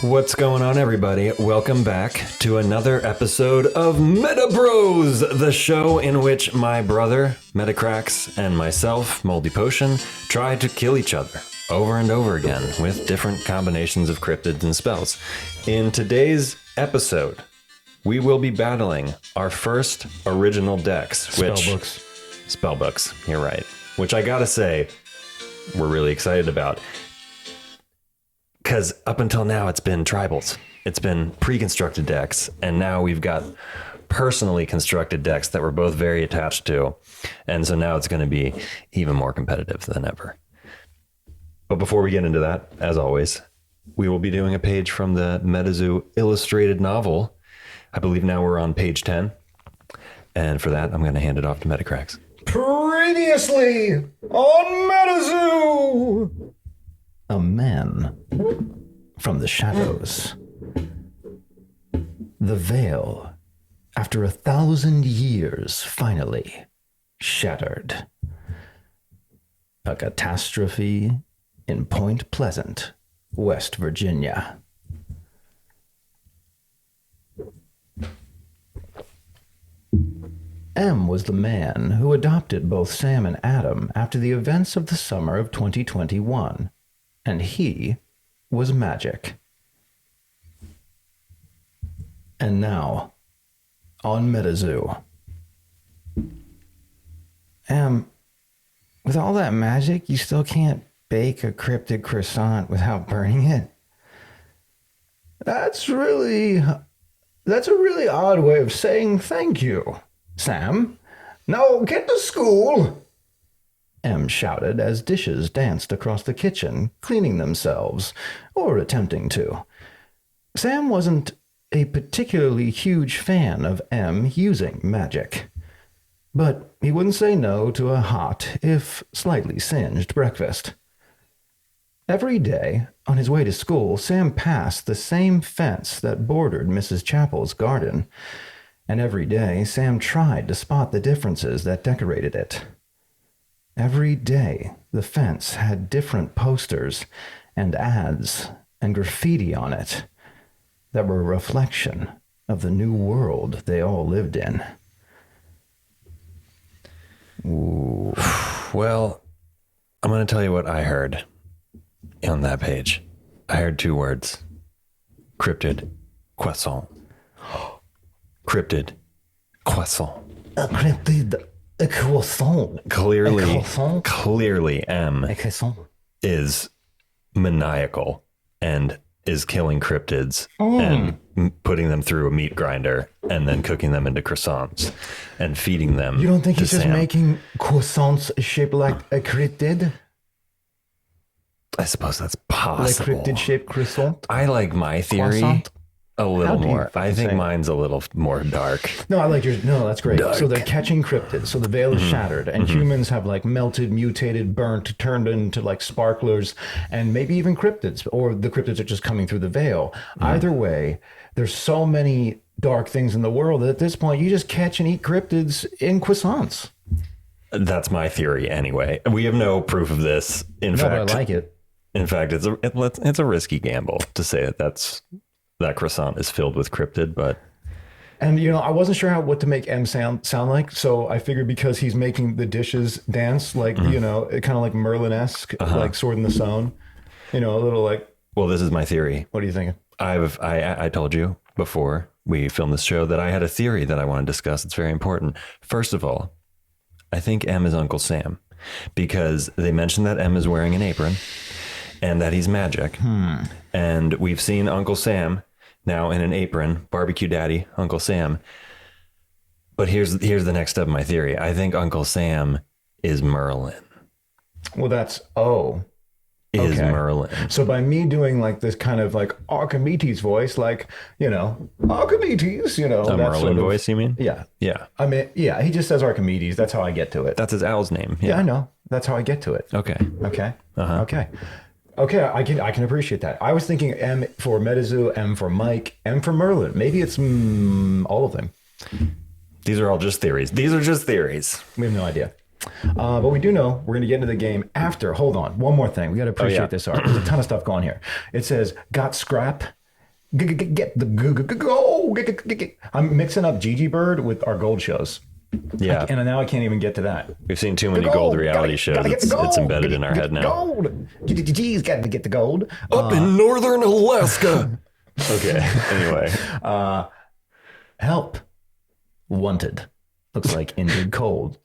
What's going on, everybody? Welcome back to another episode of Meta Bros, the show in which my brother, Metacrax, and myself, Moldy Potion, try to kill each other over and over again with different combinations of cryptids and spells. In today's episode, we will be battling our first original decks, Spellbooks, you're right. Which I gotta say, we're really excited about. Because up until now, it's been tribals. It's been pre-constructed decks, and now we've got personally constructed decks that we're both very attached to. And so now it's going to be even more competitive than ever. But before we get into that, as always, we will be doing a page from the MetaZoo illustrated novel. I believe now we're on page 10. And for that, I'm going to hand it off to Metacrax. Previously on MetaZoo! A man from the shadows. The veil, after 1,000 years, finally shattered. A catastrophe in Point Pleasant, West Virginia. M was the man who adopted both Sam and Adam after the events of the summer of 2021. And he was magic. And now, on MetaZoo. With all that magic, you still can't bake a cryptid croissant without burning it? That's a really odd way of saying thank you, Sam. Now get to school! M shouted as dishes danced across the kitchen, cleaning themselves, or attempting to. Sam wasn't a particularly huge fan of M using magic, but he wouldn't say no to a hot, if slightly singed, breakfast. Every day, on his way to school, Sam passed the same fence that bordered Mrs. Chappell's garden, and every day Sam tried to spot the differences that decorated it. Every day, the fence had different posters and ads and graffiti on it that were a reflection of the new world they all lived in. Ooh. Well, I'm going to tell you what I heard on that page. I heard two words. Cryptid, croissant. Cryptid, croissant. A cryptid. A croissant. Clearly, M is maniacal and is killing cryptids and putting them through a meat grinder and then cooking them into croissants and feeding them. You don't think he's just Sam. making croissants shaped like a cryptid? I suppose that's possible. Like cryptid shaped croissant? I like my theory. Croissant? A little How do you more. I think say it? mine's a little more dark. No, I like yours. No, that's great. Dark. So they're catching cryptids. So the veil is shattered, and humans have like melted, mutated, burnt, turned into like sparklers, and maybe even cryptids, or the cryptids are just coming through the veil. Either way, there's so many dark things in the world that at this point you just catch and eat cryptids in croissants. That's my theory anyway. We have no proof of this. In But fact, I like it. In fact, it's a risky gamble to say that croissant is filled with cryptid, but And I wasn't sure what to make M sound like, so I figured because he's making the dishes dance, like kind of like Merlin-esque, like Sword in the Stone, a little like. Well, this is my theory. What are you thinking? I told you before we filmed this show that I had a theory that I want to discuss. It's very important. First of all, I think M is Uncle Sam because they mentioned that M is wearing an apron and that he's magic, and we've seen Uncle Sam now in an apron, barbecue daddy, Uncle Sam. But here's the next step of my theory. I think Uncle Sam is Merlin. Well, that's Merlin. So by me doing like this kind of like Archimedes voice, like Archimedes, A Merlin voice, you mean? Yeah. Yeah. I mean, yeah. He just says Archimedes. That's how I get to it. That's his owl's name. Yeah, I know. That's how I get to it. Okay. Okay. Okay, I can appreciate that. I was thinking M for MetaZoo, M for Mike, M for Merlin. Maybe it's all of them. These are all just theories. These are just theories. We have no idea. But we do know we're going to get into the game after. Hold on. One more thing. We got to appreciate this art. There's a ton of stuff going here. It says, got scrap? Get the go. I'm mixing up Gigi Bird with our gold shows. Yeah. And now I can't even get to that. We've seen too many gold reality shows. It's embedded in our head now. Gold. G's got to get the gold. Up in northern Alaska. Okay. Anyway. Help. Wanted. Looks like Indrid Cold.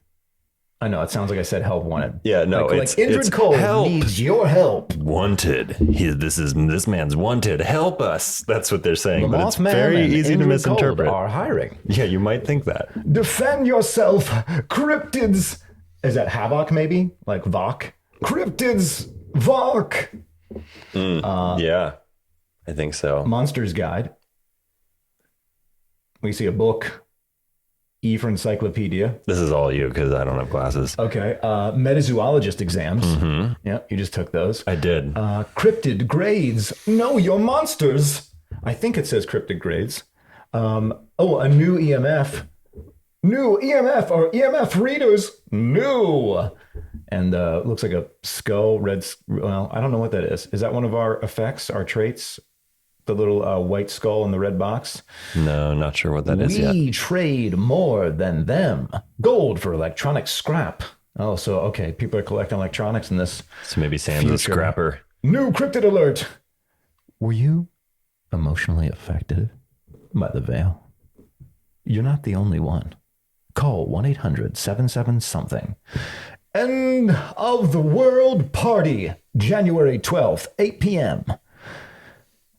I know, it sounds like I said help wanted. Yeah, no, like Indrid Cold help. needs your help. Wanted. This man's wanted. Help us. That's what they're saying. The but it's Mothman very and easy to Indrid misinterpret. Cold are hiring. Yeah, you might think that. Defend yourself, cryptids. Is that Havoc maybe? Like Vok? Cryptids, Vok. Yeah, I think so. Monsters Guide. We see a book. E for encyclopedia. This is all you because I don't have glasses. Okay. Metazoologist exams. Yeah, you just took those. I did. Cryptid grades. Know your monsters. I think it says cryptid grades. A new EMF. New EMF or EMF readers. New. And looks like a skull, well, I don't know what that is. Is that one of our effects, our traits? The little white skull in the red box. No, not sure what that is yet. We trade more than them. Gold for electronic scrap. Oh, so, okay. People are collecting electronics in this. So maybe Sam's a scrapper. New cryptid alert. Were you emotionally affected by the veil? You're not the only one. Call 1-800-77-something. End of the world party. January 12th, 8 p.m.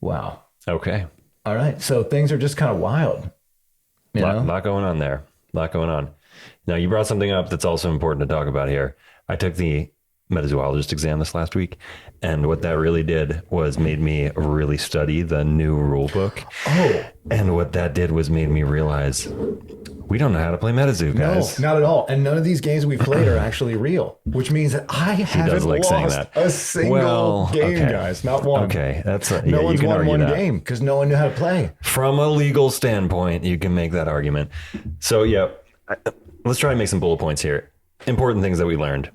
Wow. Okay. All right. So things are just kind of wild. Lot going on there. A lot going on. Now, you brought something up that's also important to talk about here. I took the metazoologist exam this last week, and what that really did was made me really study the new rule book. Oh. And what that did was made me realize we don't know how to play MetaZoo, guys. No, not at all. And none of these games we played are actually real, which means that I haven't lost a single game, guys. Not one. Okay, that's no one's you can won one that. game because no one knew how to play. From a legal standpoint, you can make that argument. So, yeah, let's try and make some bullet points here. Important things that we learned.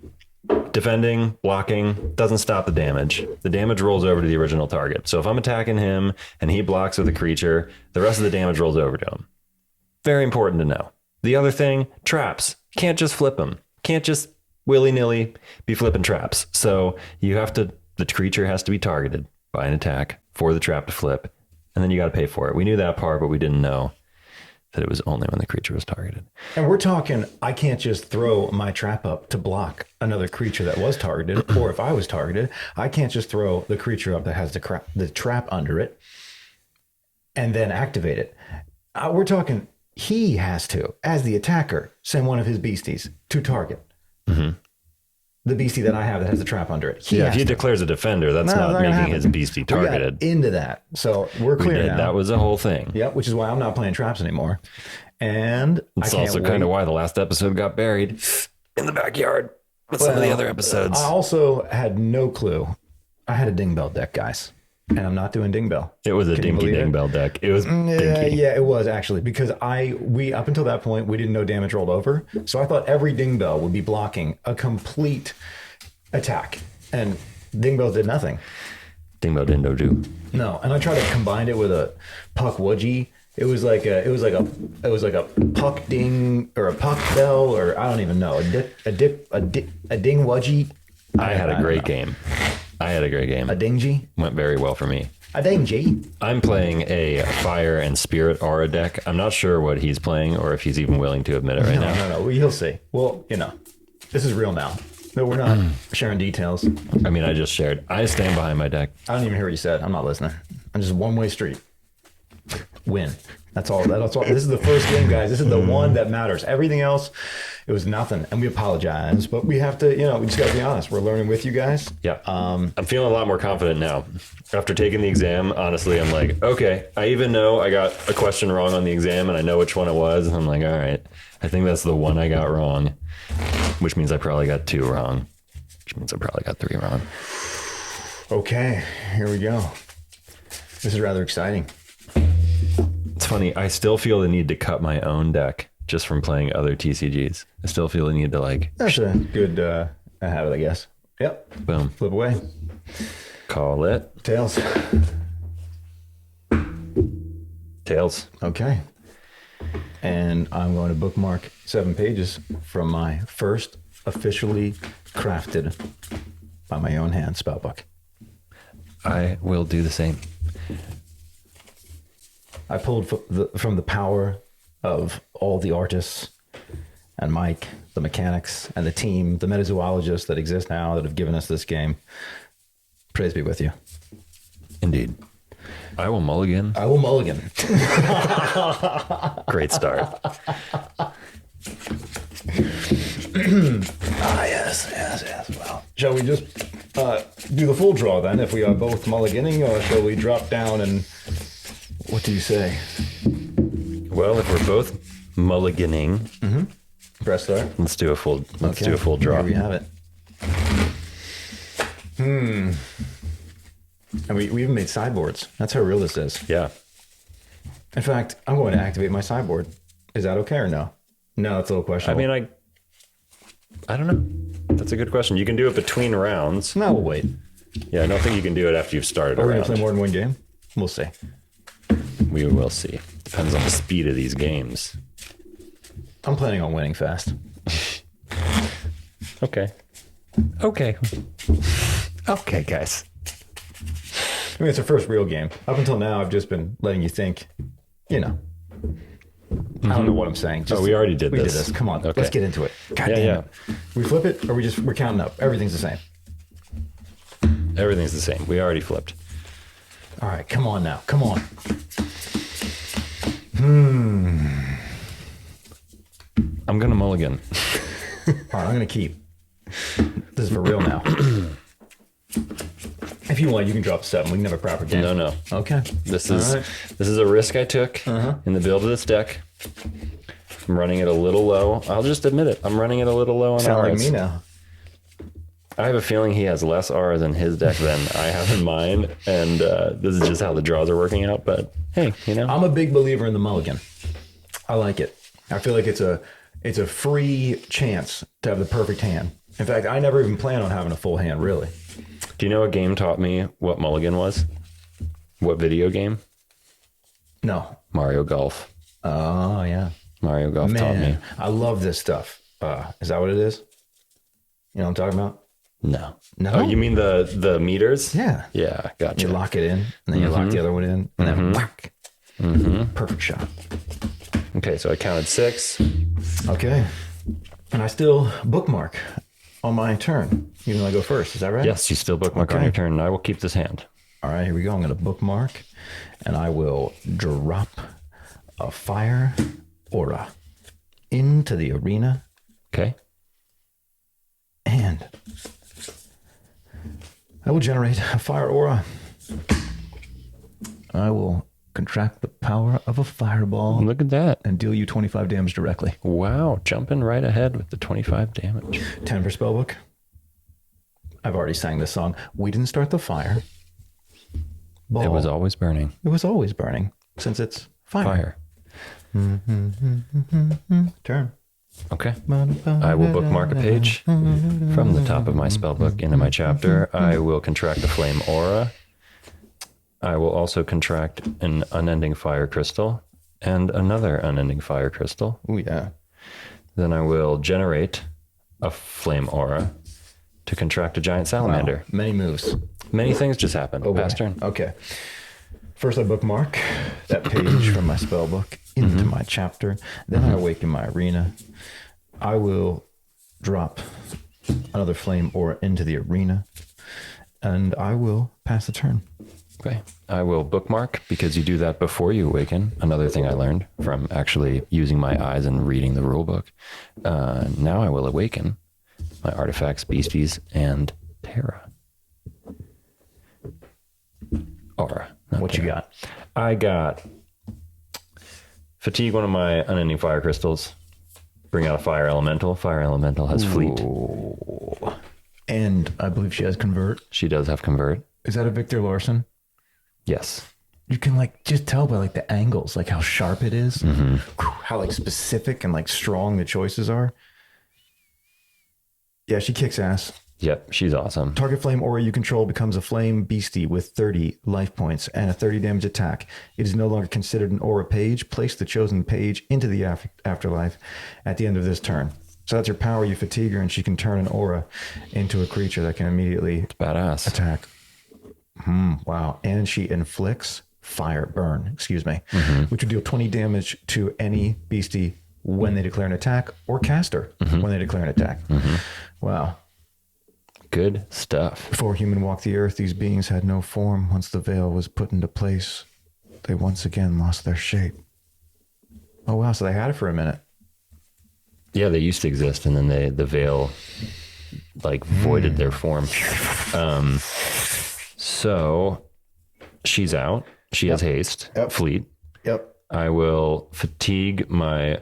Defending, blocking, doesn't stop the damage. The damage rolls over to the original target. So if I'm attacking him and he blocks with a creature, the rest of the damage rolls over to him. Very important to know. The other thing, traps. Can't just flip them. Can't just willy-nilly be flipping traps. So the creature has to be targeted by an attack for the trap to flip. And then you got to pay for it. We knew that part, but we didn't know that it was only when the creature was targeted. And we're talking, I can't just throw my trap up to block another creature that was targeted. Or if I was targeted, I can't just throw the creature up that has the trap under it and then activate it. We're talking, he has to, as the attacker, send one of his beasties to target. Mm-hmm. The beastie that I have that has the trap under it. If he declares a defender, that's not making his beastie targeted. We got into that. So we're clear now. That was a whole thing. Yeah, which is why I'm not playing traps anymore. And it's also kind of why the last episode got buried in the backyard with some of the other episodes. I also had no clue. I had a ding bell deck, guys. And I'm not doing ding bell. It was a dinky ding bell deck. It was dinky. Yeah, it was actually, because we up until that point, we didn't know damage rolled over. So I thought every ding bell would be blocking a complete attack. And ding bell did nothing. Ding bell didn't do. No, and I tried to combine it with a puck woodgie. It was like a puck ding or a puck bell, or I don't even know, a ding wudgie. I had a great game. A dingy? Went very well for me. A dingy? I'm playing a Fire and Spirit Aura deck. I'm not sure what he's playing or if he's even willing to admit it right now. No. You'll see. Well, this is real now. No, we're not sharing details. I mean, I just shared. I stand behind my deck. I don't even hear what you said. I'm not listening. I'm just a one-way street. Win. That's all. This is the first game, guys. This is the one that matters. Everything else, it was nothing. And we apologize, but we have to, we just got to be honest. We're learning with you guys. Yeah. I'm feeling a lot more confident now. After taking the exam, honestly, I'm like, okay, I even know I got a question wrong on the exam and I know which one it was. And I'm like, all right, I think that's the one I got wrong, which means I probably got 2 wrong, which means I probably got 3 wrong. Okay, here we go. This is rather exciting. It's funny. I still feel the need to cut my own deck just from playing other TCGs. I still feel the need to That's a good habit, I guess. Yep. Boom. Flip away. Call it. Tails. Tails. Okay. And I'm going to bookmark 7 pages from my first officially crafted by my own hand spellbook. I will do the same. I pulled from the power of all the artists and Mike, the mechanics, and the team, the metazoologists that exist now that have given us this game. Praise be with you. Indeed. I will mulligan. I will mulligan. Great start. Yes. Well, shall we just do the full draw then? If we are both mulliganing, or shall we drop down and... What do you say? Well, if we're both mulliganing, Press start. let's do a full draw. Here we have it. And we even made sideboards. That's how real this is. Yeah. In fact, I'm going to activate my sideboard. Is that okay or no? No, it's a little I questionable. mean, I don't know. That's a good question. You can do it between rounds. No, we'll wait. Yeah, I don't think you can do it after you've started a Are we going to round. play more than one game? We'll see. We will see. Depends on the speed of these games. I'm planning on winning fast. Okay. Okay, guys. I mean, it's our first real game. Up until now, I've just been letting you think, I don't know what I'm saying. Just, we already did we this. did this. Come on, Okay. let's get into it. God Yeah, damn yeah. it. We flip it, or we're counting up? Everything's the same. Everything's the same. We already flipped. All right, come on now. Come on. I'm going to mulligan. All right, I'm going to keep. This is for real now. If you want, you can drop 7. We can have a proper game. No. Okay. This All is right. this is a risk I took in the build of this deck. I'm running it a little low. I'll just admit it. I'm running it a little low on Sound like R's. me now. I have a feeling he has less R's in his deck than I have in mine, and this is just how the draws are working out. But hey, I'm a big believer in the mulligan. I like it. I feel like it's a free chance to have the perfect hand. In fact, I never even plan on having a full hand, really. Do you know a game taught me what mulligan was? What video game? No. Mario Golf. Oh, yeah. Mario Golf taught me. Man, I love this stuff. Is that what it is? You know what I'm talking about? No. No? Oh, you mean the meters? Yeah. Yeah, gotcha. You lock it in, and then you lock the other one in, and then whack. Perfect shot. Okay, so I counted 6. Okay. And I still bookmark on my turn, even though I go first. Is that right? Yes, you still bookmark on Okay. your turn, and I will keep this hand. All right, here we go. I'm going to bookmark, and I will drop a fire aura into the arena, Okay. and I will generate a fire aura. I will contract the power of a fireball Look at that. and deal you 25 damage directly. Wow, jumping right ahead with the 25 damage. 10 for spellbook. I've already sang this song. We didn't start the fire. Ball. It was always burning. It was always burning since it's fire. Turn. Okay. I will bookmark a page from the top of my spellbook into my chapter. I will contract a flame aura. I will also contract an unending fire crystal and another unending fire crystal. Oh, yeah. Then I will generate a flame aura to contract a giant salamander. Wow. Many moves. Many things just happened. Oh, boy. Pass turn. Okay. First, I bookmark that page from my spellbook into my chapter. Then I awaken my arena. I will drop another flame aura into the arena, and I will pass the turn. Okay. I will bookmark because you do that before you awaken. Another thing I learned from actually using my eyes and reading the rule book. Now I will awaken my artifacts, beasties, and Terra. Aura. What you got? I got fatigue one of my unending fire crystals. Bring out a fire elemental. Fire elemental has fleet. Ooh. And I believe she has convert. She does have convert. Is that a Victor Larson? Yes. You can just tell by the angles, how sharp it is, how specific and strong the choices are. Yeah, she kicks ass. Yep, she's awesome. Target flame aura you control becomes a flame beastie with 30 life points and a 30 damage attack. It is no longer considered an aura page. Place the chosen page into the afterlife at the end of this turn. So that's her power. You fatigue her, and she can turn an aura into a creature that can immediately Badass. attack. Wow. And she inflicts burn, which would deal 20 damage to any beastie when they declare an attack, or caster when they declare an attack. Wow. Good stuff. Before human walked the earth, these beings had no form. Once the veil was put into place, they once again lost their shape. Oh, wow. So they had it for a minute. Yeah, they used to exist, and then the veil like voided their form. So she's out. She has haste. Fleet. Yep. I will fatigue my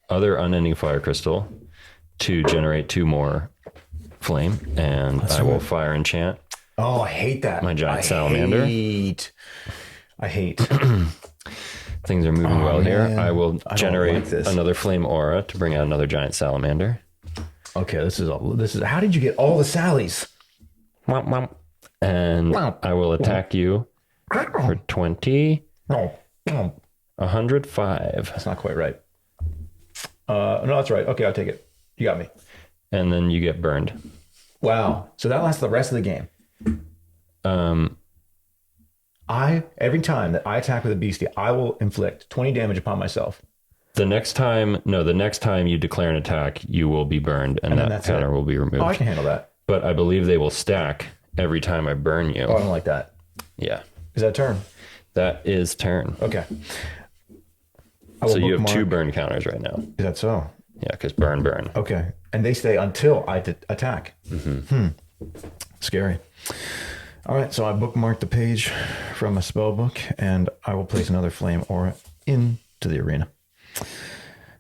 other unending fire crystal to generate 2 more flame, and I will fire enchant. Oh, I hate that. My giant salamander. I hate. Things are moving well here. Man. I will generate this. another flame aura to bring out another giant salamander. Okay, this is. How did you get all the Sallys? Womp, womp. And I will attack you for 20. No, 105. that's not quite right. No, that's right. Okay, I'll take it. You got me. And then you get burned. Wow. So that lasts the rest of the game. Every time that I attack with a beastie, I will inflict 20 damage upon myself. The next time you declare an attack, you will be burned, and that counter will be removed. Oh, I can handle that. But I believe they will stack every time I burn you. Oh, I don't like that. Yeah. Is that turn? That is turn. Okay. So you have 2 burn counters right now. Is that so? Yeah, because burn. Okay. And they stay until I attack. Scary. All right. So I bookmarked the page from a spell book, and I will place another flame aura into the arena.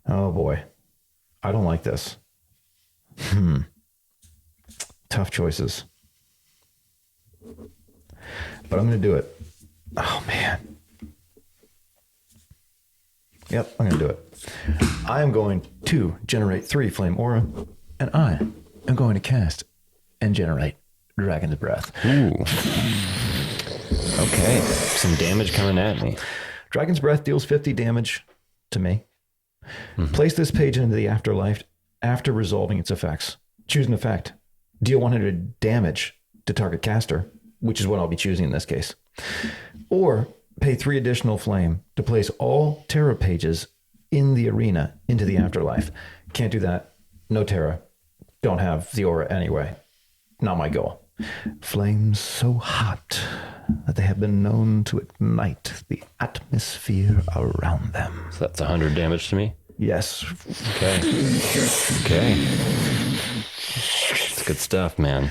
Oh, boy. I don't like this. Tough choices. But I'm going to do it. Oh, man. Yep, I'm going to do it. I am going to generate 3 flame aura, and I am going to cast and generate Dragon's Breath. Ooh. Okay. Some damage coming at me. Dragon's Breath deals 50 damage to me. Place this page into the afterlife after resolving its effects. Choose an effect. Deal 100 damage to target caster, which is what I'll be choosing in this case. Or pay 3 additional flame to place all Terra pages in the arena into the afterlife. Can't do that. No Terra. Don't have the aura anyway. Not my goal. Flames so hot that they have been known to ignite the atmosphere around them. So that's 100 damage to me? Yes. Okay. It's good stuff, man.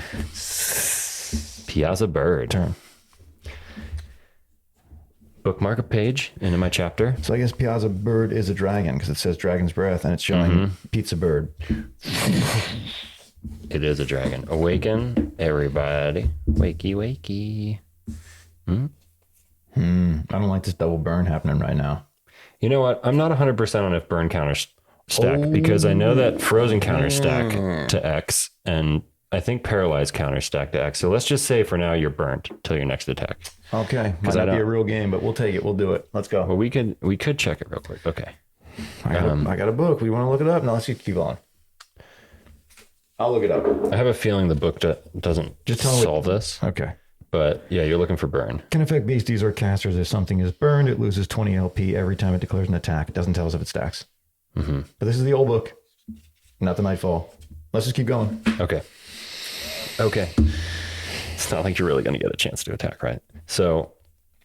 Piazza Bird. Turn. Bookmark a page into my chapter. So I guess Piazza Bird is a dragon because it says Dragon's Breath and it's showing Pizza Bird. It is a dragon. Awaken, everybody. Wakey, wakey. I don't like this double burn happening right now. You know what? I'm not 100% on if burn counters stack because I know that frozen counters stack to X and I think paralyzed counters stack to X. So let's just say for now you're burnt till your next attack. Okay. Might not be a real game, but we'll take it. We'll do it. Let's go. Well, we could check it real quick. Okay. I got a book. We want to look it up? No, let's keep on. I'll look it up. I have a feeling the book doesn't just solve this. Okay. But yeah, you're looking for burn. Can affect beasties or casters. If something is burned, it loses 20 LP every time it declares an attack. It doesn't tell us if it stacks. But this is the old book, not the Nightfall. Let's just keep going. Okay. It's not like you're really going to get a chance to attack, right? So,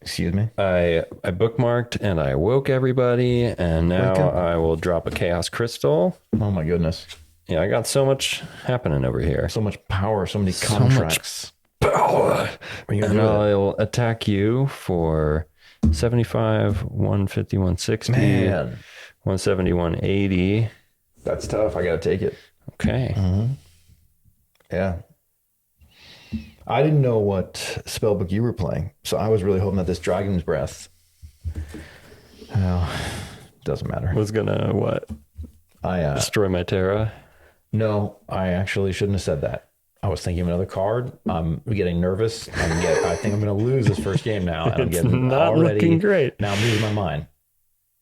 excuse me. I bookmarked and I woke everybody, and now I will drop a chaos crystal. Oh my goodness. Yeah, I got so much happening over here. So much power, so many contracts. Power. And I'll attack you for 75, 150, 160, Man. 170, 180. That's tough. I got to take it. Okay. Yeah. I didn't know what spellbook you were playing, so I was really hoping that this Dragon's Breath. Well, doesn't matter. Was gonna what? I destroy my Terra? No, I actually shouldn't have said that. I was thinking of another card. I'm getting nervous. I think I'm going to lose this first game now. And I'm getting not already looking great. Now I'm losing my mind.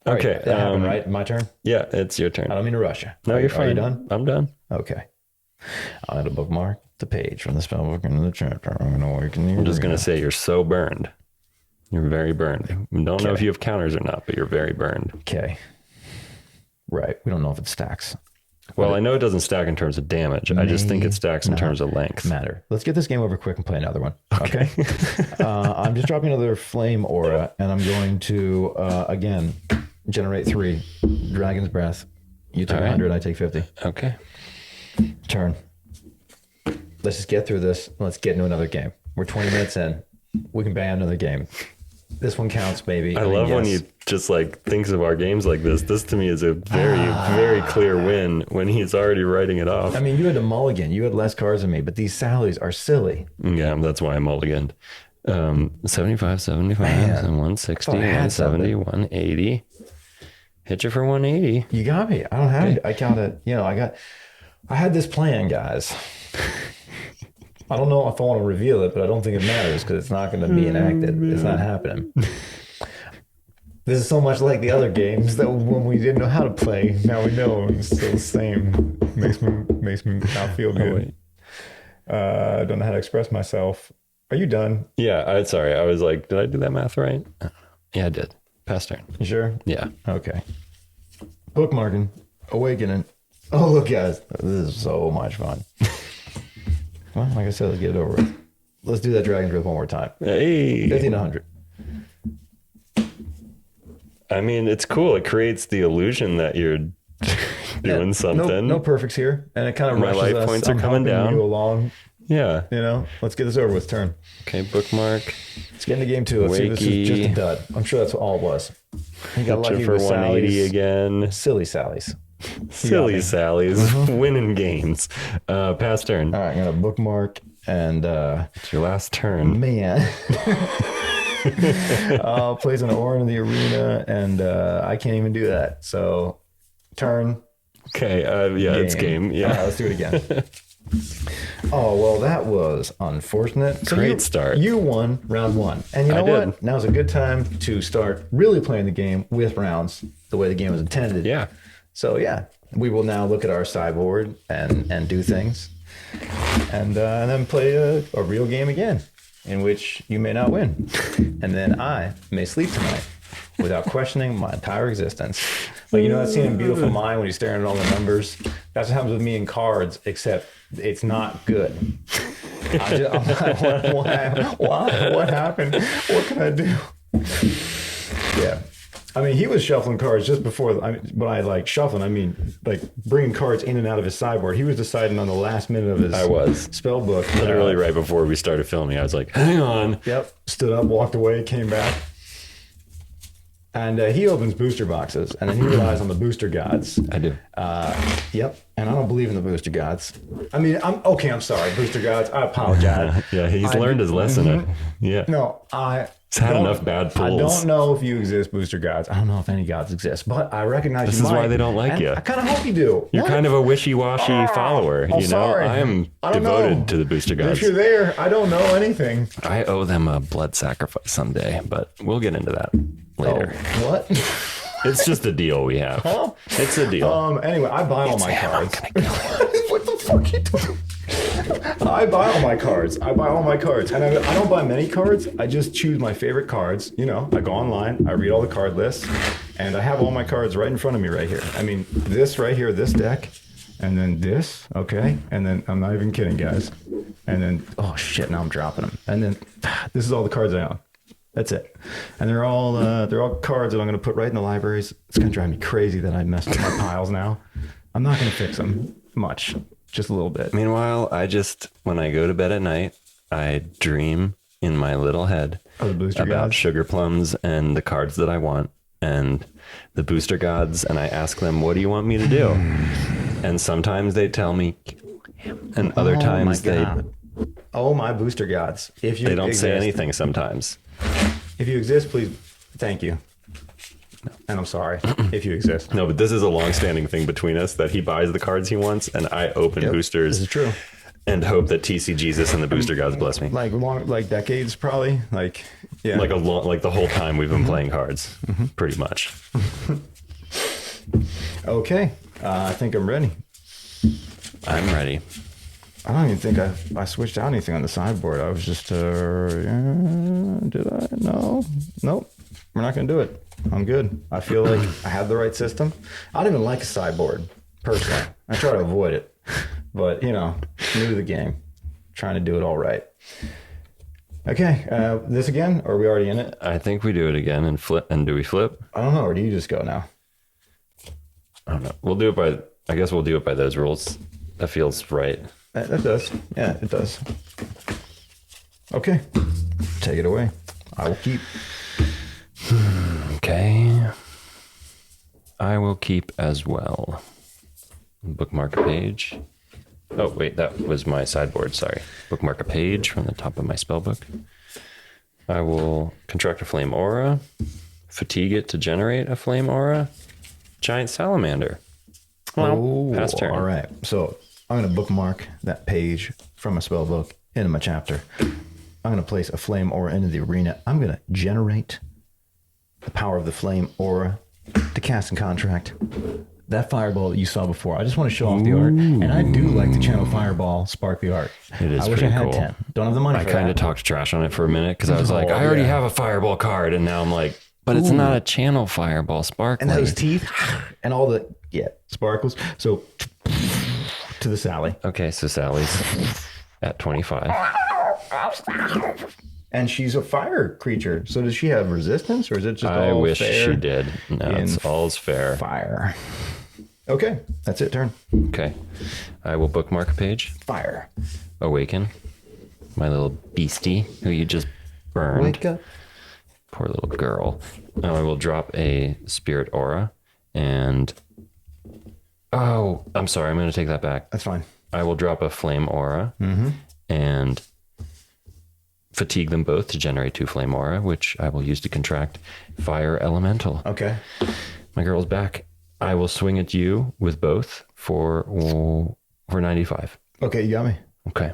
All Okay. right, that happened, right? My turn? Yeah, it's your turn. I don't mean to rush you. No, you're fine. Are you done? I'm done. Okay. I'm going to bookmark the page from the spellbook into the chapter. I'm going to awaken the I'm just going to say you're so burned. You're very burned. We don't know if you have counters or not, but you're very burned. Okay. Right. We don't know if it stacks. Well, I know it doesn't stack in terms of damage. I just think it stacks in terms of length. Matter. Let's get this game over quick and play another one. Okay. I'm just dropping another flame aura, and I'm going to, again, generate 3. Dragon's Breath. You take 100, I take 50. Okay. Turn. Let's just get through this. Let's get into another game. We're 20 minutes in. We can bang another game. This one counts, baby. I love when he just like thinks of our games like this. This to me is a very, very clear win when he's already writing it off. I mean, you had a mulligan. You had less cards than me, but these Sallies are silly. Yeah, that's why I mulliganed. 75, 75, Man, 160, 170, 180. Hit you for 180. You got me. I don't have it. I got it. I had this plan, guys. I don't know if I want to reveal it, but I don't think it matters because it's not going to be enacted. It's not happening. This is so much like the other games that when we didn't know how to play, now we know it's still the same. Makes me not feel good. I don't know how to express myself. Are you done? Yeah, sorry. I was like, did I do that math right? Yeah, I did. Pass turn. You sure? Yeah. Okay. Bookmarking. Awakening. Oh, look, guys. This is so much fun. Well, like I said, let's get it over with. Let's do that Dragon's Breath one more time. Hey. 50 to 100. I mean, it's cool. It creates the illusion that you're doing something. No perfects here. And it kind of My rushes life us. points are coming down. You along. Yeah. Let's get this over with. Turn. Okay, bookmark. Let's get into game 2. Let's see if this is just a dud. I'm sure that's all it was. You got lucky for with 180 Sally's. again. Silly Sally's. Silly Sally's. Winning games. Pass turn. All right, I'm going to bookmark and... It's your last turn. Man. Plays an aura in the arena, and I can't even do that. So, turn. Okay, yeah, game. It's game. Yeah. All right, let's do it again. Oh, well, that was unfortunate. So Great start. You won round 1. And you know what? Now's a good time to start really playing the game with rounds the way the game was intended. Yeah. So, yeah, we will now look at our sideboard and do things. And then play a real game again, in which you may not win. And then I may sleep tonight without questioning my entire existence. Like, that scene in Beautiful Mind when he's staring at all the numbers? That's what happens with me in cards, except it's not good. I'm like, what happened? What can I do? Yeah. I mean, he was shuffling cards just before. When I like shuffling, I mean, like bringing cards in and out of his sideboard. He was deciding on the last minute of his spell book. Literally right before we started filming, I was like, hang on. Yep. Stood up, walked away, came back. And he opens booster boxes, and then he relies on the booster gods. I do. Yep. And I don't believe in the booster gods. I mean, I'm sorry, booster gods. I apologize. Yeah, he's learned his lesson. Yeah. No, He's had enough bad pulls. I don't know if you exist, booster gods. I don't know if any gods exist, but I recognize this is why they don't like you. I kind of hope you do. You're kind of a wishy-washy follower. Sorry. I am devoted to the booster gods. If you're there, I don't know anything. I owe them a blood sacrifice someday, but we'll get into that later. Oh, what? It's just a deal we have. Huh? It's a deal. Anyway, I buy all my cards. What the fuck are you doing? I buy all my cards. And I don't buy many cards. I just choose my favorite cards. I go online, I read all the card lists, and I have all my cards right in front of me right here. I mean, this right here, this deck, and then this, okay? And then, I'm not even kidding, guys. And then, oh shit, now I'm dropping them. And then, this is all the cards I own. That's it. And they're all cards that I'm going to put right in the libraries. It's going to drive me crazy that I messed up my piles now. I'm not going to fix them much. Just a little bit. Meanwhile, when I go to bed at night, I dream in my little head about sugar plums and the cards that I want and the booster gods. And I ask them, what do you want me to do? And sometimes they tell me, and other times oh, my booster gods. If you they don't say anything sometimes. If you exist, please. Thank you. And I'm sorry if you exist. No, but this is a long-standing thing between us that he buys the cards he wants and I open boosters. This is true. And hope that TC Jesus and the booster gods bless me. Like decades, probably. Like the whole time we've been playing cards, pretty much. Okay, I think I'm ready. I'm ready. I don't even think I switched out anything on the sideboard. I was just, did I? No. Nope. We're not going to do it. I'm good. I feel like I have the right system. I don't even like a sideboard, personally. I try to avoid it. But, new to the game. Trying to do it all right. Okay, this again? Or are we already in it? I think we do it again and flip. And do we flip? I don't know. Or do you just go now? I don't know. We'll do it by, I guess we'll do it by those rules. That feels right. That does. Yeah, it does. Okay. Take it away. I will keep. Okay. I will keep as well. Bookmark a page. Oh, wait, that was my sideboard. Sorry. Bookmark a page from the top of my spellbook. I will contract a flame aura. Fatigue it to generate a flame aura. Giant salamander. Well, pass turn. All right. So I'm going to bookmark that page from my spellbook into my chapter. I'm going to place a flame aura into the arena. I'm going to generate the power of the flame aura to cast and contract that fireball that you saw before. I just want to show off the art. And I do like the channel fireball sparkly art. It is I wish I had cool. 10. Don't have the money for I kind that. of talked trash on it for a minute because I was like, I already have a fireball card. And now I'm like, but it's not a channel fireball sparkly. And those teeth and all the, sparkles. So to the Sally. Okay, so Sally's at 25. And she's a fire creature. So does she have resistance or is it just I all wish fair she did. No, it's all's fair. Fire. Okay, that's it. Turn. Okay. I will bookmark a page. Fire. Awaken. My little beastie who you just burned. Wake up. Poor little girl. Now I will drop a spirit aura and... Oh, I'm sorry. I'm going to take that back. That's fine. I will drop a flame aura and fatigue them both to generate 2 flame aura, which I will use to contract fire elemental. Okay. My girl's back. I will swing at you with both for 95. Okay, you got me. Okay.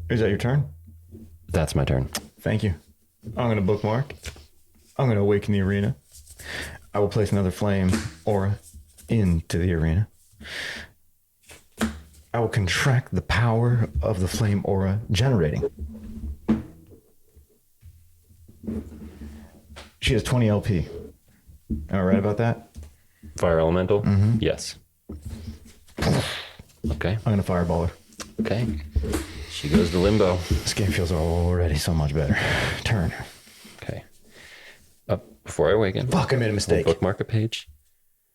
Is that your turn? That's my turn. Thank you. I'm going to bookmark. I'm going to awaken the arena. I will place another flame aura into the arena. I will contract the power of the flame aura generating. She has 20 LP. Am I right about that? Fire elemental? Yes. Okay. I'm going to fireball her. Okay. She goes to limbo. This game feels already so much better. Turn. Okay. Up before I awaken. Fuck, I made a mistake. Bookmark a page.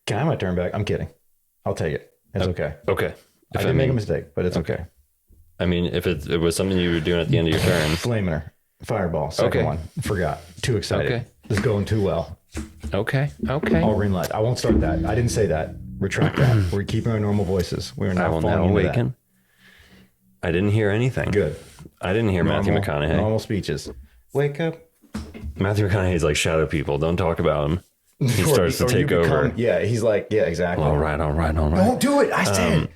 Can I have my turn back? I'm kidding. I'll take it. It's okay. Okay. I did make a mistake, but it's okay. I mean, if it was something you were doing at the end of your turn. Flaming her. Fireball. Second one. Forgot. Too excited. Okay. This is going too well. Okay. All green light. I won't start that. I didn't say that. Retract that. We're keeping our normal voices. We're not I will falling now into awaken. That. I didn't hear anything. Good. I didn't hear Matthew McConaughey. Normal speeches. Wake up. Matthew McConaughey's like shadow people. Don't talk about him. He starts to take over. Yeah, he's like, yeah, exactly. All right. Don't do it. I said.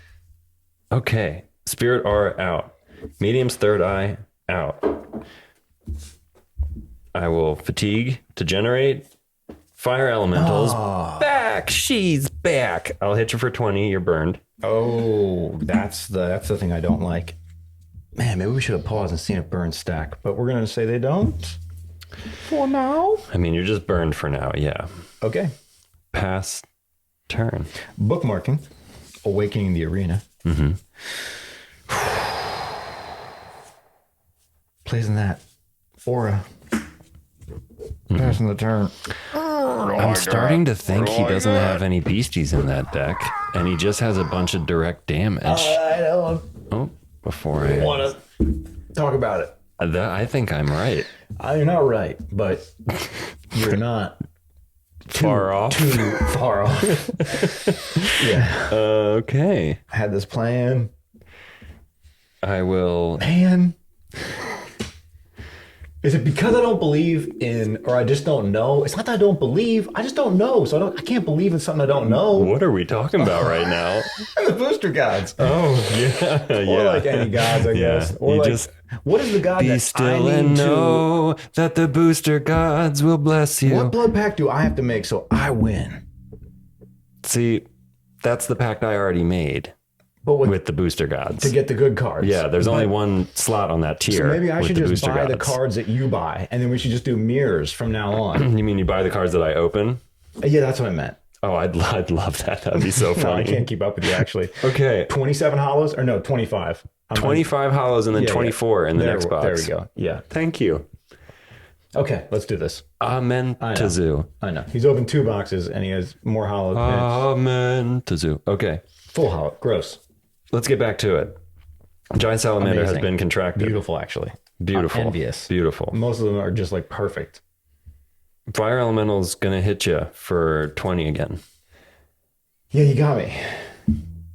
Okay. Spirit aura out. Medium's third eye out. I will fatigue to generate fire elementals. Back. She's back. I'll hit you for 20. You're burned. Oh, that's the thing I don't like. Man, maybe we should have paused and seen it burn stack, but we're going to say they don't for now. I mean, you're just burned for now. Yeah. Okay. Pass turn. Bookmarking. Awakening the arena. Placing that aura. Passing the turn. I'm starting to think he doesn't have any beasties in that deck, and he just has a bunch of direct damage. I don't Before I want to talk about it. I think I'm right. You're not right, but you're not Far off. Too far off. Yeah. Okay. I had this plan. I will. Man. Is it because I don't believe in, or I just don't know? It's not that I don't believe. I just don't know. So I can't believe in something I don't know. What are we talking about right now? The booster gods. Oh, yeah. Or like any gods, I guess. Or you like, just what is the god be that still I and need to... know that the booster gods will bless you. What blood pact do I have to make so I win? See, that's the pact I already made. But with the booster gods. To get the good cards. Yeah, there's only one slot on that tier. So maybe I should just buy the gods. cards that you buy, and then we should just do mirrors from now on. You mean you buy the cards that I open? Yeah, that's what I meant. Oh, I'd love that. That'd be so No, funny. I can't keep up with you, actually. Okay. 27 hollows? Or no, 25. 25 hollows and then 24 in the next box. There we go. Yeah. Thank you. Okay, let's do this. Amen to zoo. I know. He's opened 2 boxes, and he has more hollows. Amen to zoo. Okay. Full hollow. Gross. Let's get back to it. Giant salamander Amazing. has been contracted. Beautiful, actually. Beautiful. I'm envious. Beautiful. Most of them are just like perfect. Fire elemental's gonna hit you for 20 again. Yeah, you got me.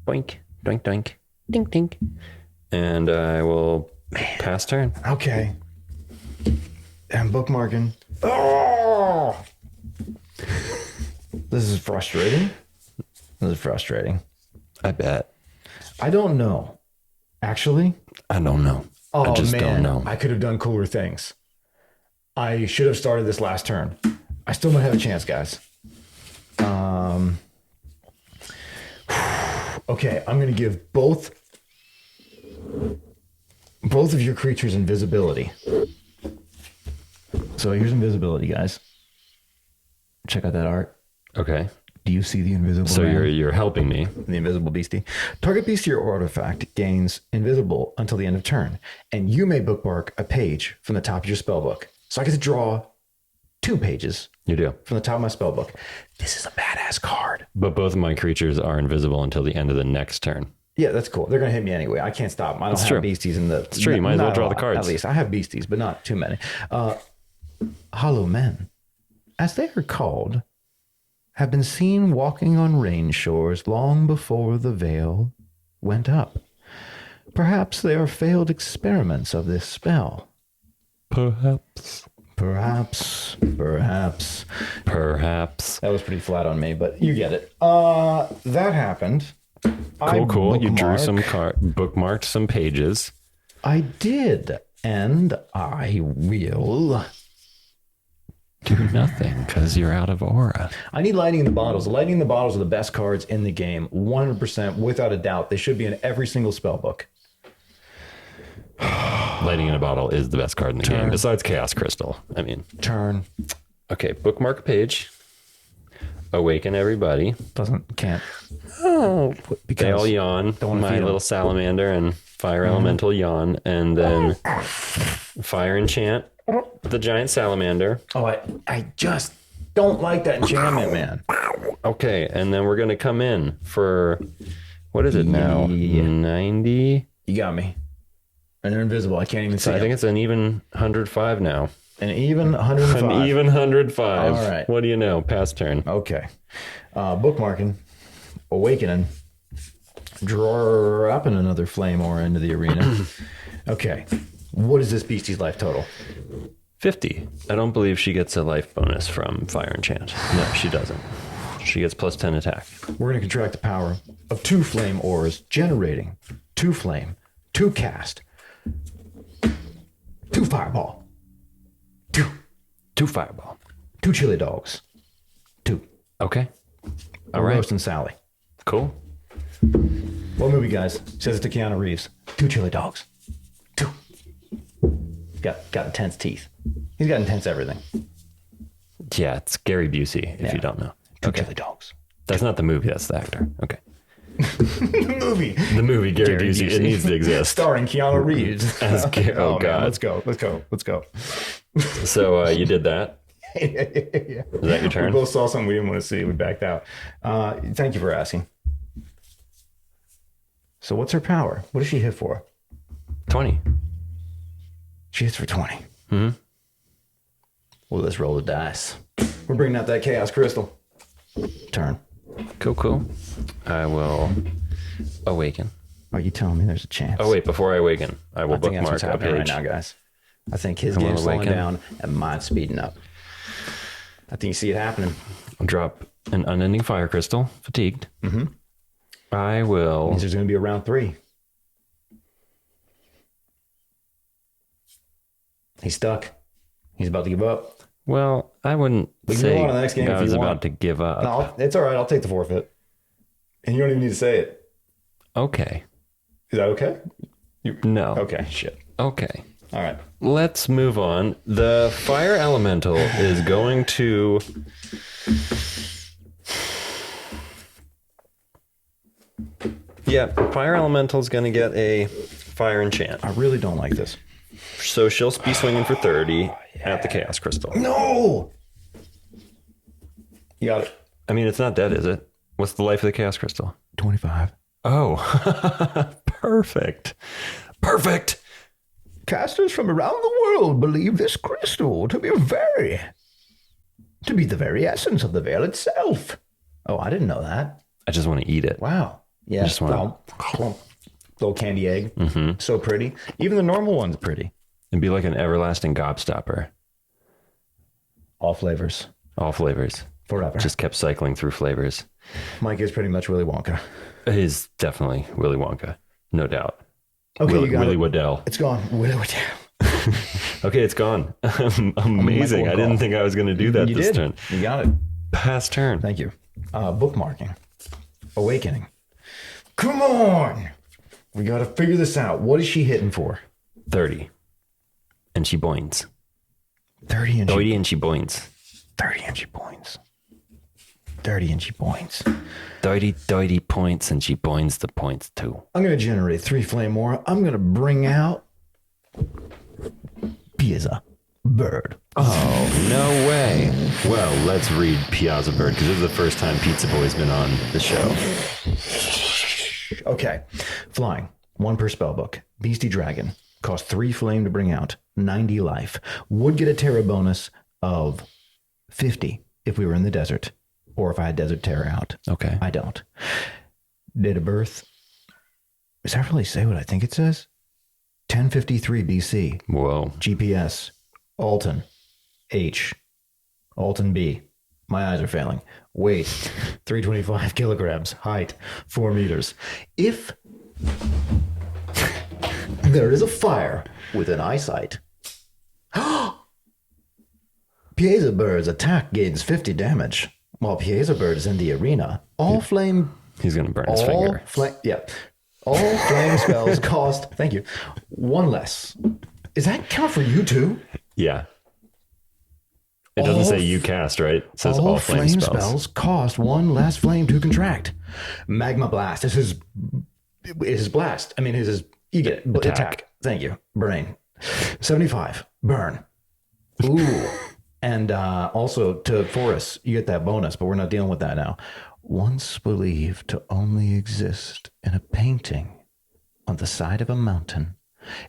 Boink, doink, doink, dink, dink. And I will pass turn. Okay. I'm bookmarking. Oh! This is frustrating. I bet. I don't know. Actually, I don't know. oh I just man, don't know. I could have done cooler things. I should have started this last turn. I still might have a chance, guys. Okay, I'm going to give both of your creatures invisibility. So here's invisibility, guys. Check out that art. Okay. Do you see the invisible? So man? you're helping me. The invisible beastie. Target beastie or artifact gains invisible until the end of turn, and you may bookmark a page from the top of your spell book. So I get to draw 2 pages You do. from the top of my spell book. This is a badass card. But both of my creatures are invisible until the end of the next turn. Yeah, that's cool. They're gonna hit me anyway. I can't stop them. I don't have true. beasties in the. It's true. You might as well not draw a the lot, cards. At least I have beasties, but not too many. Hollow men, as they are called, have been seen walking on rain shores long before the veil went up. Perhaps they are failed experiments of this spell. Perhaps. That was pretty flat on me, but you get it. That happened. Cool. You drew bookmarked some pages. I did, and I will do nothing because you're out of aura. I need Lightning in the Bottles. Lightning in the Bottles are the best cards in the game, 100%, without a doubt. They should be in every single spell book. Lightning in a Bottle is the best card in the game, besides Chaos Crystal. I mean, turn. Okay, bookmark page. Awaken everybody. Can't. Oh, because they all yawn. My little salamander and fire elemental yawn, and then fire enchant the giant salamander. Oh, I just don't like that enchantment, man. Okay, and then we're gonna come in for what is it now? 90. You got me. And they're invisible. I can't even see. I think it's an even 105 now. An even 105. An even 105. All right. What do you know? Pass turn. Okay. Bookmarking. Awakening. Dropping another flame aura into the arena. Okay. What is this beastie's life total? 50. I don't believe she gets a life bonus from Fire Enchant. No, she doesn't. She gets plus 10 attack. We're going to contract the power of 2 flame auras, generating 2 flame, 2 cast, 2 fireball. 2 fireball. 2 chili dogs. 2. Okay. All right. Roast and Sally. Cool. What movie, guys? Says it to Keanu Reeves. 2 chili dogs. 2. Got intense teeth. He's got intense everything. Yeah, it's Gary Busey, if you don't know. 2 chili dogs. That's not the movie, that's the actor. Okay. The movie, Gary Busey. It needs to exist. Starring Keanu Reeves. Oh, God. Man, let's go. So you did that? Yeah. Is that your turn? We both saw something we didn't want to see. We backed out. Thank you for asking. So what's her power? What does she hit for? 20. She hits for 20. Mm-hmm. Well, let's roll the dice. We're bringing out that Chaos Crystal. Turn. Cool. I will awaken. Are you telling me there's a chance? Oh, wait, before I awaken, I will I think that's bookmark what's a happening page. right now, guys. I think his I wanna game's slowing awaken. down and mine's speeding up. I think you see it happening. I'll drop an unending fire crystal, fatigued. Mm-hmm. I will. Means there's going to be a round 3. He's stuck. He's about to give up. Well, I wouldn't We can say go on to the next game I if was you about want. to give up. No, it's all right. I'll take the forfeit. And you don't even need to say it. Okay. Is that okay? No. Okay, shit. Okay. All right. Let's move on. The fire elemental is going to... Yeah, fire elemental is going to get a fire enchant. I really don't like this. So she'll be swinging for 30 at the chaos crystal. No! You got it. I mean, it's not dead, is it? What's the life of the chaos crystal? 25. Oh, perfect. Perfect. Casters from around the world believe this crystal to be the very essence of the veil itself. Oh, I didn't know that. I just want to eat it. Wow. Yeah. just wanna- Little candy egg. Mm-hmm. So pretty. Even the normal one's pretty. It'd be like an everlasting gobstopper. All flavors. All flavors. Forever. Just kept cycling through flavors. Mike is pretty much Willy Wonka. It is definitely Willy Wonka. No doubt. Okay, you got Willy it. Waddell. It's gone. Willy Wonka. Okay, it's gone. Amazing. I didn't think I was going to do that You this did. turn. You got it. Past turn. Thank you. Bookmarking. Awakening. Come on. We got to figure this out. What is she hitting for? 30. And she boings. 30 and 30 and she boings. 30 and she points. 30 and she points. 30 points and she boings the points too. I'm going to generate 3 flame more. I'm going to bring out Pizza Bird. Oh, no way. Well, let's read Piazza Bird because this is the first time Pizza Boy's been on the show. Okay. Flying. 1 per spellbook. Beastie Dragon. Cost 3 flame to bring out. 90 life. Would get a terror bonus of 50 if we were in the desert. Or if I had desert terror out. Okay. I don't. Date of birth. Does that really say what I think it says? 1053 BC. Whoa. GPS. Alton. H. Alton B. My eyes are failing. Weight. 325 kilograms. Height. 4 meters. If there is a fire within eyesight, Piazza Bird's attack gains 50 damage. While Piazza Bird is in the arena, all flame... He's going to burn his finger. All flame spells cost... Thank you. 1 less. Does that count for you too? Yeah. It doesn't say you cast, right? It says all flame spells. cost 1 less flame to contract. Magma Blast. This is his blast. I mean, his you get it. Attack. Thank you. Brain. 75. Burn. Ooh. And also to Forest, you get that bonus, but we're not dealing with that now. Once believed to only exist in a painting on the side of a mountain,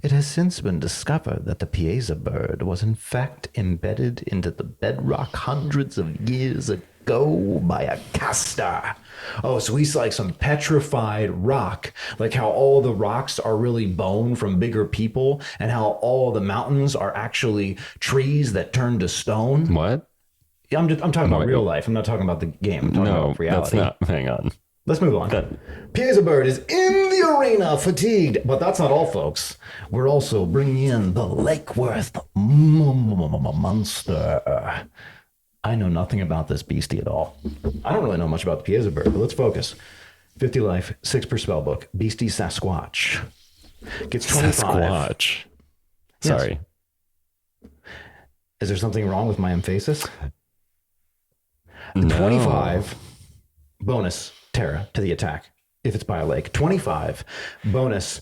it has since been discovered that the Piazza Bird was in fact embedded into the bedrock hundreds of years ago by a caster. Oh, so he's like some petrified rock, like how all the rocks are really bone from bigger people and how all the mountains are actually trees that turn to stone. What? Yeah, I'm talking about real life. I'm not talking about the game. I'm talking about reality. That's not. Hang on. Let's move on. Piazza Bird is in the arena, fatigued. But that's not all, folks. We're also bringing in the Lake Worth monster. I know nothing about this beastie at all. I don't really know much about the Piazza Bird, but let's focus. 50 life, 6 per spell book. Beastie Sasquatch. Gets 25. Sasquatch. Sorry. Yes. Is there something wrong with my emphasis? No. 25 bonus terra to the attack if it's by a lake. 25 bonus.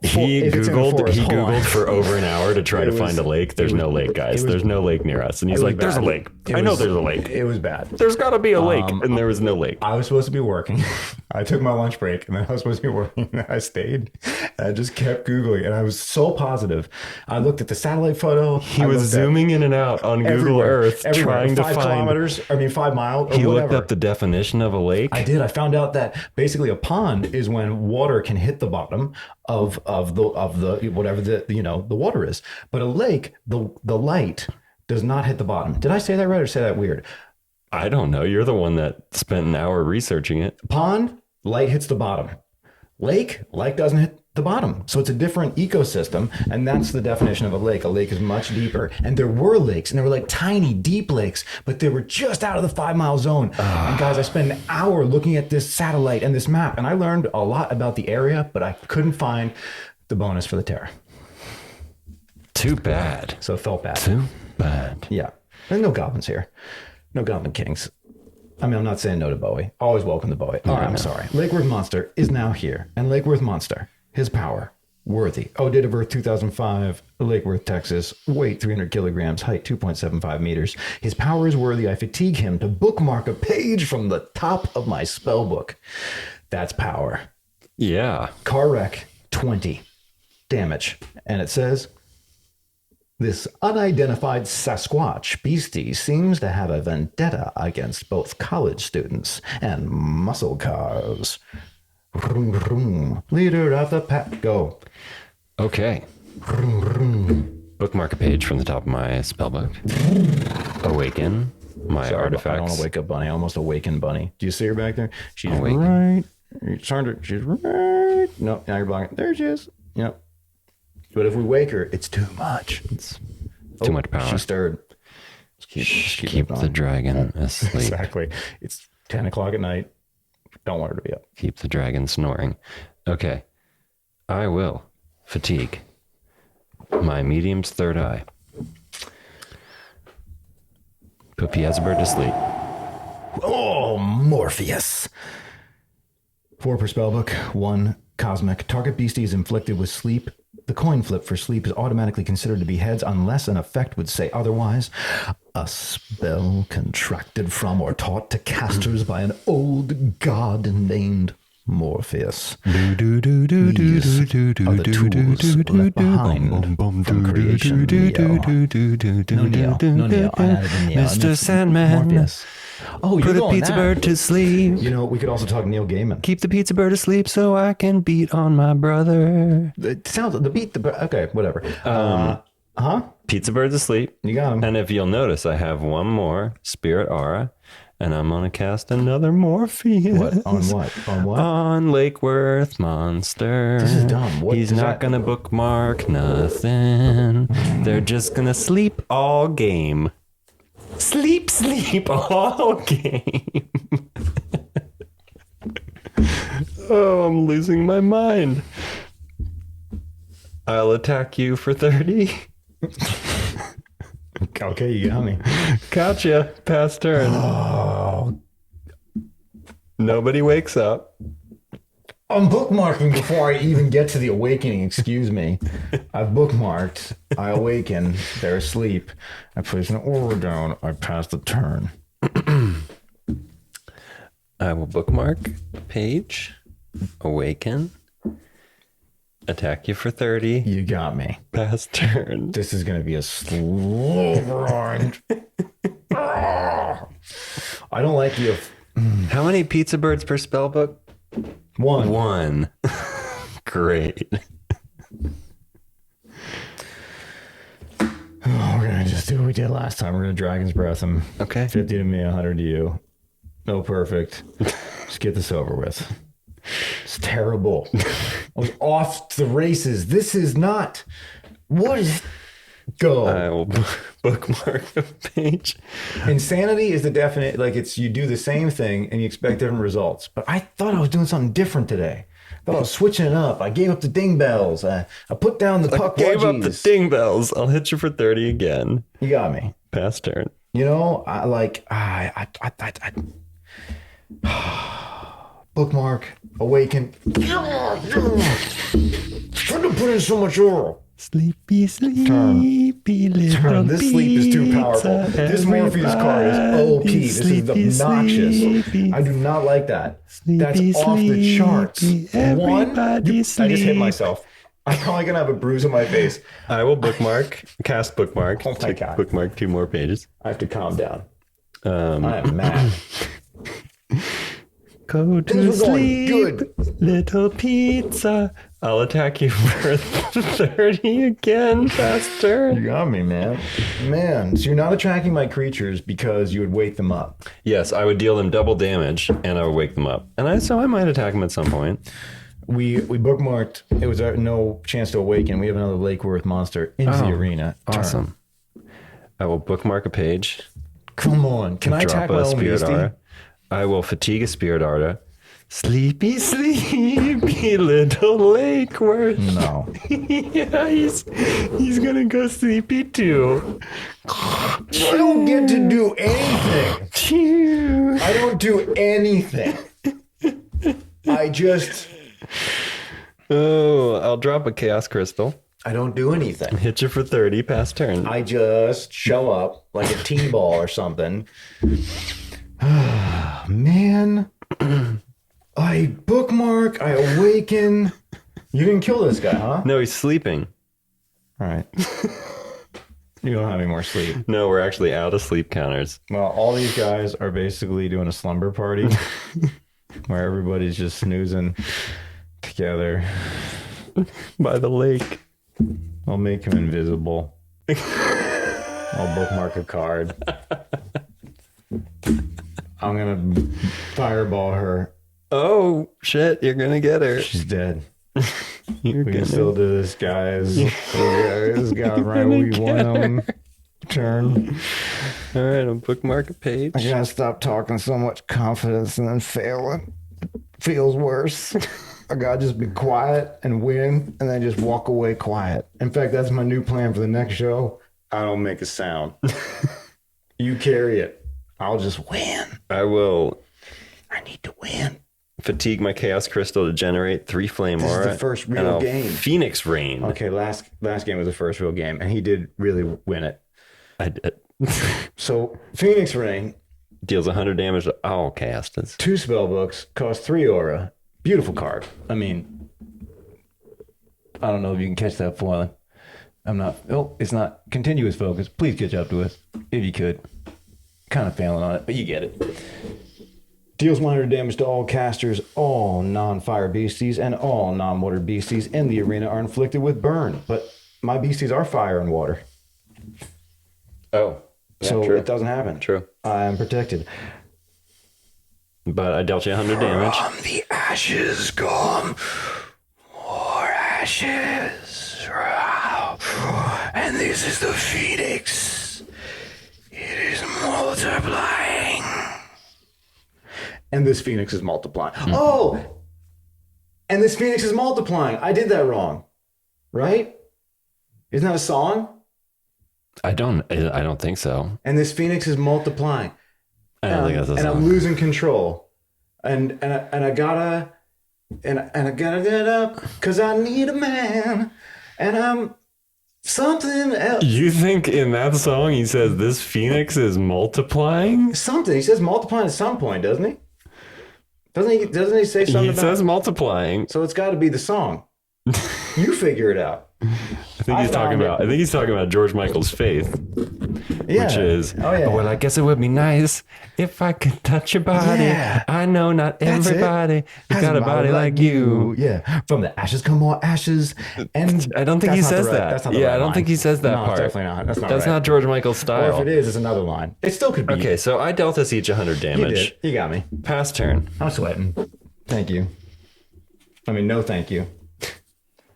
He Googled for over an hour to try to find a lake. There's no lake, guys. There's no lake near us. And he's like, there's a lake. I know there's a lake. It was bad. There's got to be a lake. And there was no lake. I was supposed to be working. I took my lunch break and then I was supposed to be working. And I stayed. And I just kept Googling. And I was so positive. I looked at the satellite photo. He was zooming in and out on Google Earth trying to find 5 kilometers. 5 miles. He looked up the definition of a lake. I did. I found out that basically a pond is when water can hit the bottom of the whatever the water is. But a lake, the light does not hit the bottom. Did I say that right or say that weird? I don't know. You're the one that spent an hour researching it. Pond, light hits the bottom. Lake, light doesn't hit the bottom. So it's a different ecosystem, and that's the definition of a lake. A lake is much deeper. And there were lakes, and they were like tiny, deep lakes, but they were just out of the 5 mile zone. And guys, I spent an hour looking at this satellite and this map, and I learned a lot about the area, but I couldn't find the bonus for the Terra. Too bad. So it felt bad. Too bad. Yeah. There's no goblins here. No goblin kings. I mean, I'm not saying no to Bowie. Always welcome to Bowie. All right, I'm sorry. Lake Worth Monster is now here. And Lake Worth Monster, his power, worthy. Oh, date of birth 2005, Lake Worth, Texas. Weight 300 kilograms, height 2.75 meters. His power is worthy. I fatigue him to bookmark a page from the top of my spell book. That's power. Yeah. Car wreck, 20. Damage. And it says, this unidentified Sasquatch beastie seems to have a vendetta against both college students and muscle cars. Vroom, vroom. Leader of the pack. Go. Okay. Vroom, vroom. Bookmark a page from the top of my spellbook. Awaken my artifacts. I don't want to wake up Bunny. I almost awakened Bunny. Do you see her back there? She's Awaken. right. She's right. No, now you're blocking. There she is. Yep. But if we wake her, it's too much. It's too much power. She stirred. Keep the dragon asleep. Exactly. It's 10 o'clock at night. Don't want her to be up. Keep the dragon snoring. Okay. I will fatigue my medium's third eye. Put Beelzebub to sleep. Oh, Morpheus. 4 per spellbook. 1 cosmic. Target beastie is inflicted with sleep. The coin flip for sleep is automatically considered to be heads unless an effect would say otherwise. A spell contracted from or taught to casters by an old god named Morpheus. These are the tools left behind from creation. Neo. No Neo. I added a Neo. Mr. Sandman. Morpheus. Oh, you're Put a going pizza that. bird to sleep. You know, we could also talk Neil Gaiman. Keep the pizza bird asleep so I can beat on my brother. It sounds the beat. Okay, whatever. Pizza bird's asleep. You got him. And if you'll notice, I have one more spirit aura, and I'm gonna cast another Morpheus. What? On what? On what? On Lake Worth Monster. This is dumb. What He's does not gonna bookmark nothing. They're just gonna sleep all game. Sleep all game. Oh, I'm losing my mind. I'll attack you for 30. Okay, you got me. Gotcha. Pass turn. Oh, Nobody wakes up. I'm bookmarking before I even get to the awakening. Excuse me. I've bookmarked. I awaken. They're asleep. I place an order down. I pass the turn. I will bookmark page, awaken, attack you for 30, You got me. pass turn. This is going to be a slow grind. I don't like you. How many pizza birds per spell book? 1. 1. Great. Oh, we're going to just do what we did last time. We're going to Dragon's Breath him. Okay. 50 to me, 100 to you. No perfect. Just get this over with. It's terrible. I was off to the races. This is not. What is. Go. I will bookmark the page. Insanity is the definite. Like it's you do the same thing and you expect different results. But I thought I was doing something different today. I thought I was switching it up. I gave up the ding bells. I put down the puck. Gave up the ding bells. I'll hit you for 30 again. You got me. Pass turn. You know, bookmark, awaken. Shouldn't have put in so much oral. Sleepy, little Turn. This sleep is too powerful. This Morpheus card is OP. This is obnoxious. I do not like that. That's off the charts. 1, I just hit myself. I'm probably going to have a bruise on my face. I will cast bookmark. Oh my God. Bookmark 2 more pages. I have to calm down. I am mad. Go to Things were going sleep, good. little pizza. I'll attack you for 30 again, faster. You got me, man. Man, so you're not attacking my creatures because you would wake them up. Yes, I would deal them double damage, and I would wake them up. And so I might attack them at some point. We bookmarked. It was no chance to awaken. We have another Lake Worth monster into the arena. Awesome. I will bookmark a page. Come on. Can I attack my own beastie? Aura. I will fatigue a Spirit Aura. Sleepy, sleepy little Lake Worth. No. Yeah, he's gonna go sleepy too. I don't get to do anything. I don't do anything. I just... Oh, I'll drop a Chaos Crystal. I don't do anything. Hit you for 30 past turn. I just show up like a T-ball or something. Man. I bookmark. I awaken. You didn't kill this guy, huh? No, he's sleeping. All right. You don't have any more sleep. No, we're actually out of sleep counters. Well, all these guys are basically doing a slumber party where everybody's just snoozing together by the lake. I'll make him invisible. I'll bookmark a card. I'm going to fireball her. Oh, shit. You're going to get her. She's dead. We can still do this, guys. This guy right where we want him. Turn. All right, I'll bookmark a page. I gotta stop talking so much confidence and then failing. Feels worse. I gotta just be quiet and win and then just walk away quiet. In fact, that's my new plan for the next show. I don't make a sound. You carry it. I'll just win. I will. I need to win. Fatigue my Chaos Crystal to generate 3 Flame Aura. This is the first real game. Phoenix Rain. Okay, last game was the first real game, and he did really win it. I did. So, Phoenix Rain deals 100 damage to all casters. 2 spell books, cost 3 aura. Beautiful card. I mean, I don't know if you can catch that foiling. It's not continuous focus. Please catch up to us, if you could. Kind of failing on it, but you get it. Deals 100 damage to all casters. All non-fire beasties and all non-water beasties in the arena are inflicted with burn. But my beasties are fire and water. Oh. Yeah, so true. it doesn't happen. True. I am protected. But I dealt you 100 damage. From the ashes come more ashes. And this is the Phoenix. It is multiplying. And this Phoenix is multiplying. Mm-hmm. Oh! And this Phoenix is multiplying. I did that wrong. Right? Isn't that a song? I don't think so. And this Phoenix is multiplying. I don't think that's a song. And I'm losing control. And I gotta get up because I need a man. And I'm something else. You think in that song he says this Phoenix is multiplying? Something. He says multiplying at some point, doesn't he? Doesn't he say something He says multiplying. So it's got to be the song. You figure it out. I think he's talking about George Michael's Faith. Yeah. Which is, well, I guess it would be nice if I could touch your body. Yeah. I know not everybody has got a body like you. Yeah. From the ashes come more ashes. And I don't think he says that. That's not the yeah, right I don't line. think he says that no, part. Definitely not. That's not That's right. not George Michael's style. Or if it is, it's another line. It still could be. Okay, so I dealt us each 100 damage. You did. You got me. Past turn. I'm sweating. Thank you. I mean, no thank you.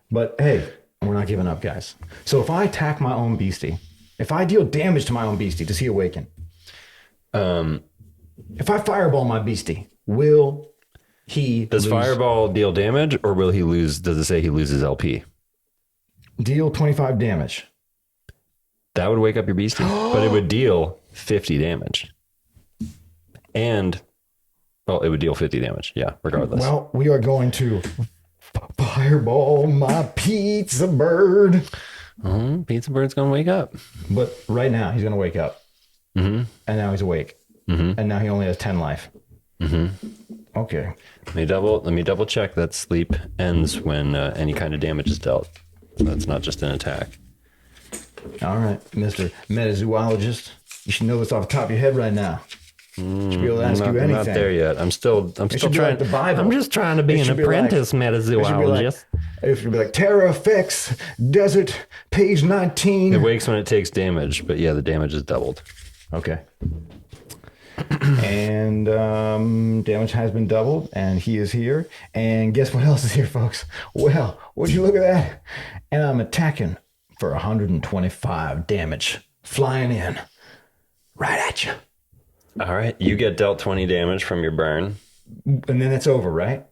But hey, we're not giving up, guys. So if I attack my own beastie, if I deal damage to my own beastie, does he awaken? If I fireball my beastie, will he Does lose? fireball deal damage or will he lose? Does it say he loses LP? Deal 25 damage. That would wake up your beastie, but it would deal 50 damage. And, well, it would deal 50 damage. Yeah, regardless. Well, we are going to fireball my pizza bird. Pizza bird's going to wake up. But right now, he's going to wake up. Mm-hmm. And now he's awake. Mm-hmm. And now he only has 10 life. Mm-hmm. Okay. Let me double check that sleep ends when any kind of damage is dealt. So that's not just an attack. All right, Mr. MetaZoologist. You should know this off the top of your head right now. Should be able to ask you I'm anything. not there yet. I'm still should be trying. like the Bible. I'm just trying to be an apprentice metazoologist. It should be like Terra Fix Desert, page 19. It wakes when it takes damage, but yeah, the damage is doubled. Okay. And damage has been doubled, and he is here. And guess what else is here, folks? Well, would you look at that? And I'm attacking for 125 damage, flying in right at you. All right, you get dealt 20 damage from your burn. And then it's over, right?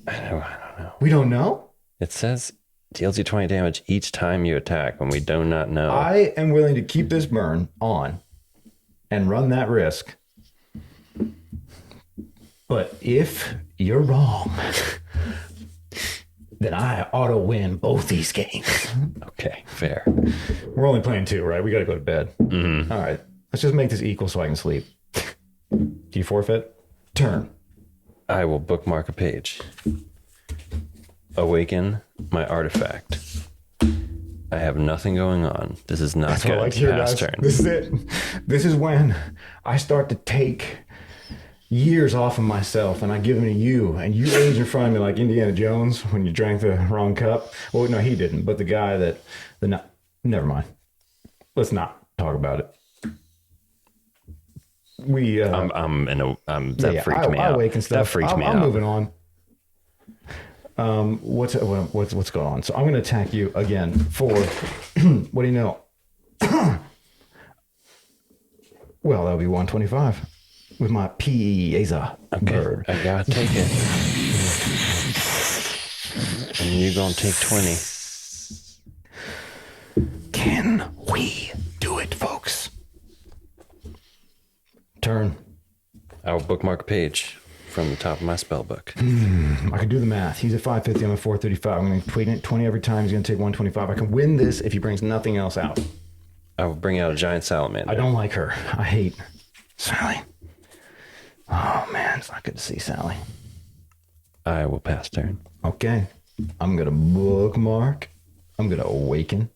I don't know. We don't know? It says deals you 20 damage each time you attack, when we do not know. I am willing to keep this burn on and run that risk. But if you're wrong, then I ought to win both these games. Okay, fair. We're only playing 2, right? We got to go to bed. Mm-hmm. All right. Let's just make this equal so I can sleep. Do you forfeit? Turn. I will bookmark a page. Awaken my artifact. I have nothing going on. This is not That's good. what I like to hear, Pass guys. turn. This is it. This is when I start to take years off of myself and I give them to you, and you age in front of me like Indiana Jones when you drank the wrong cup. Well, no, he didn't, but the guy that never mind. Let's not talk about it. That freaked me out. I wake and stuff. That freaked me out. I'm moving on. What's going on? So I'm going to attack you again for what do you know? Well, that'll be 125 with my Pieza bird. I gotta take it. And you're gonna take 20. Can we do it, folks? Turn. I'll bookmark a page from the top of my spell book. I can do the math. He's at 550. I'm at 435. I'm going to tweet it 20 every time. He's going to take 125. I can win this if he brings nothing else out. I will bring out a giant salamander. I don't like her. I hate Sally. Oh, man. It's not good to see Sally. I will pass turn. Okay. I'm going to bookmark. I'm going to awaken.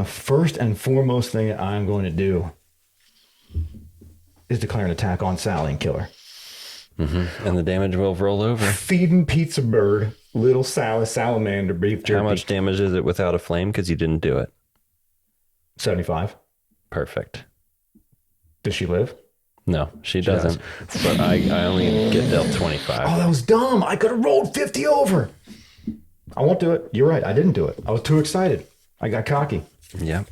First and foremost thing that I'm going to do is declare an attack on Sally and kill her. Mm-hmm. And the damage will roll over. Feeding pizza bird, little Sally salamander, beef jerky. How much damage is it without a flame? Because you didn't do it. 75. Perfect. Does she live? No, she doesn't. But I only get dealt 25. Oh, that was dumb. I could have rolled 50 over. I won't do it. You're right. I didn't do it. I was too excited. I got cocky. Yep.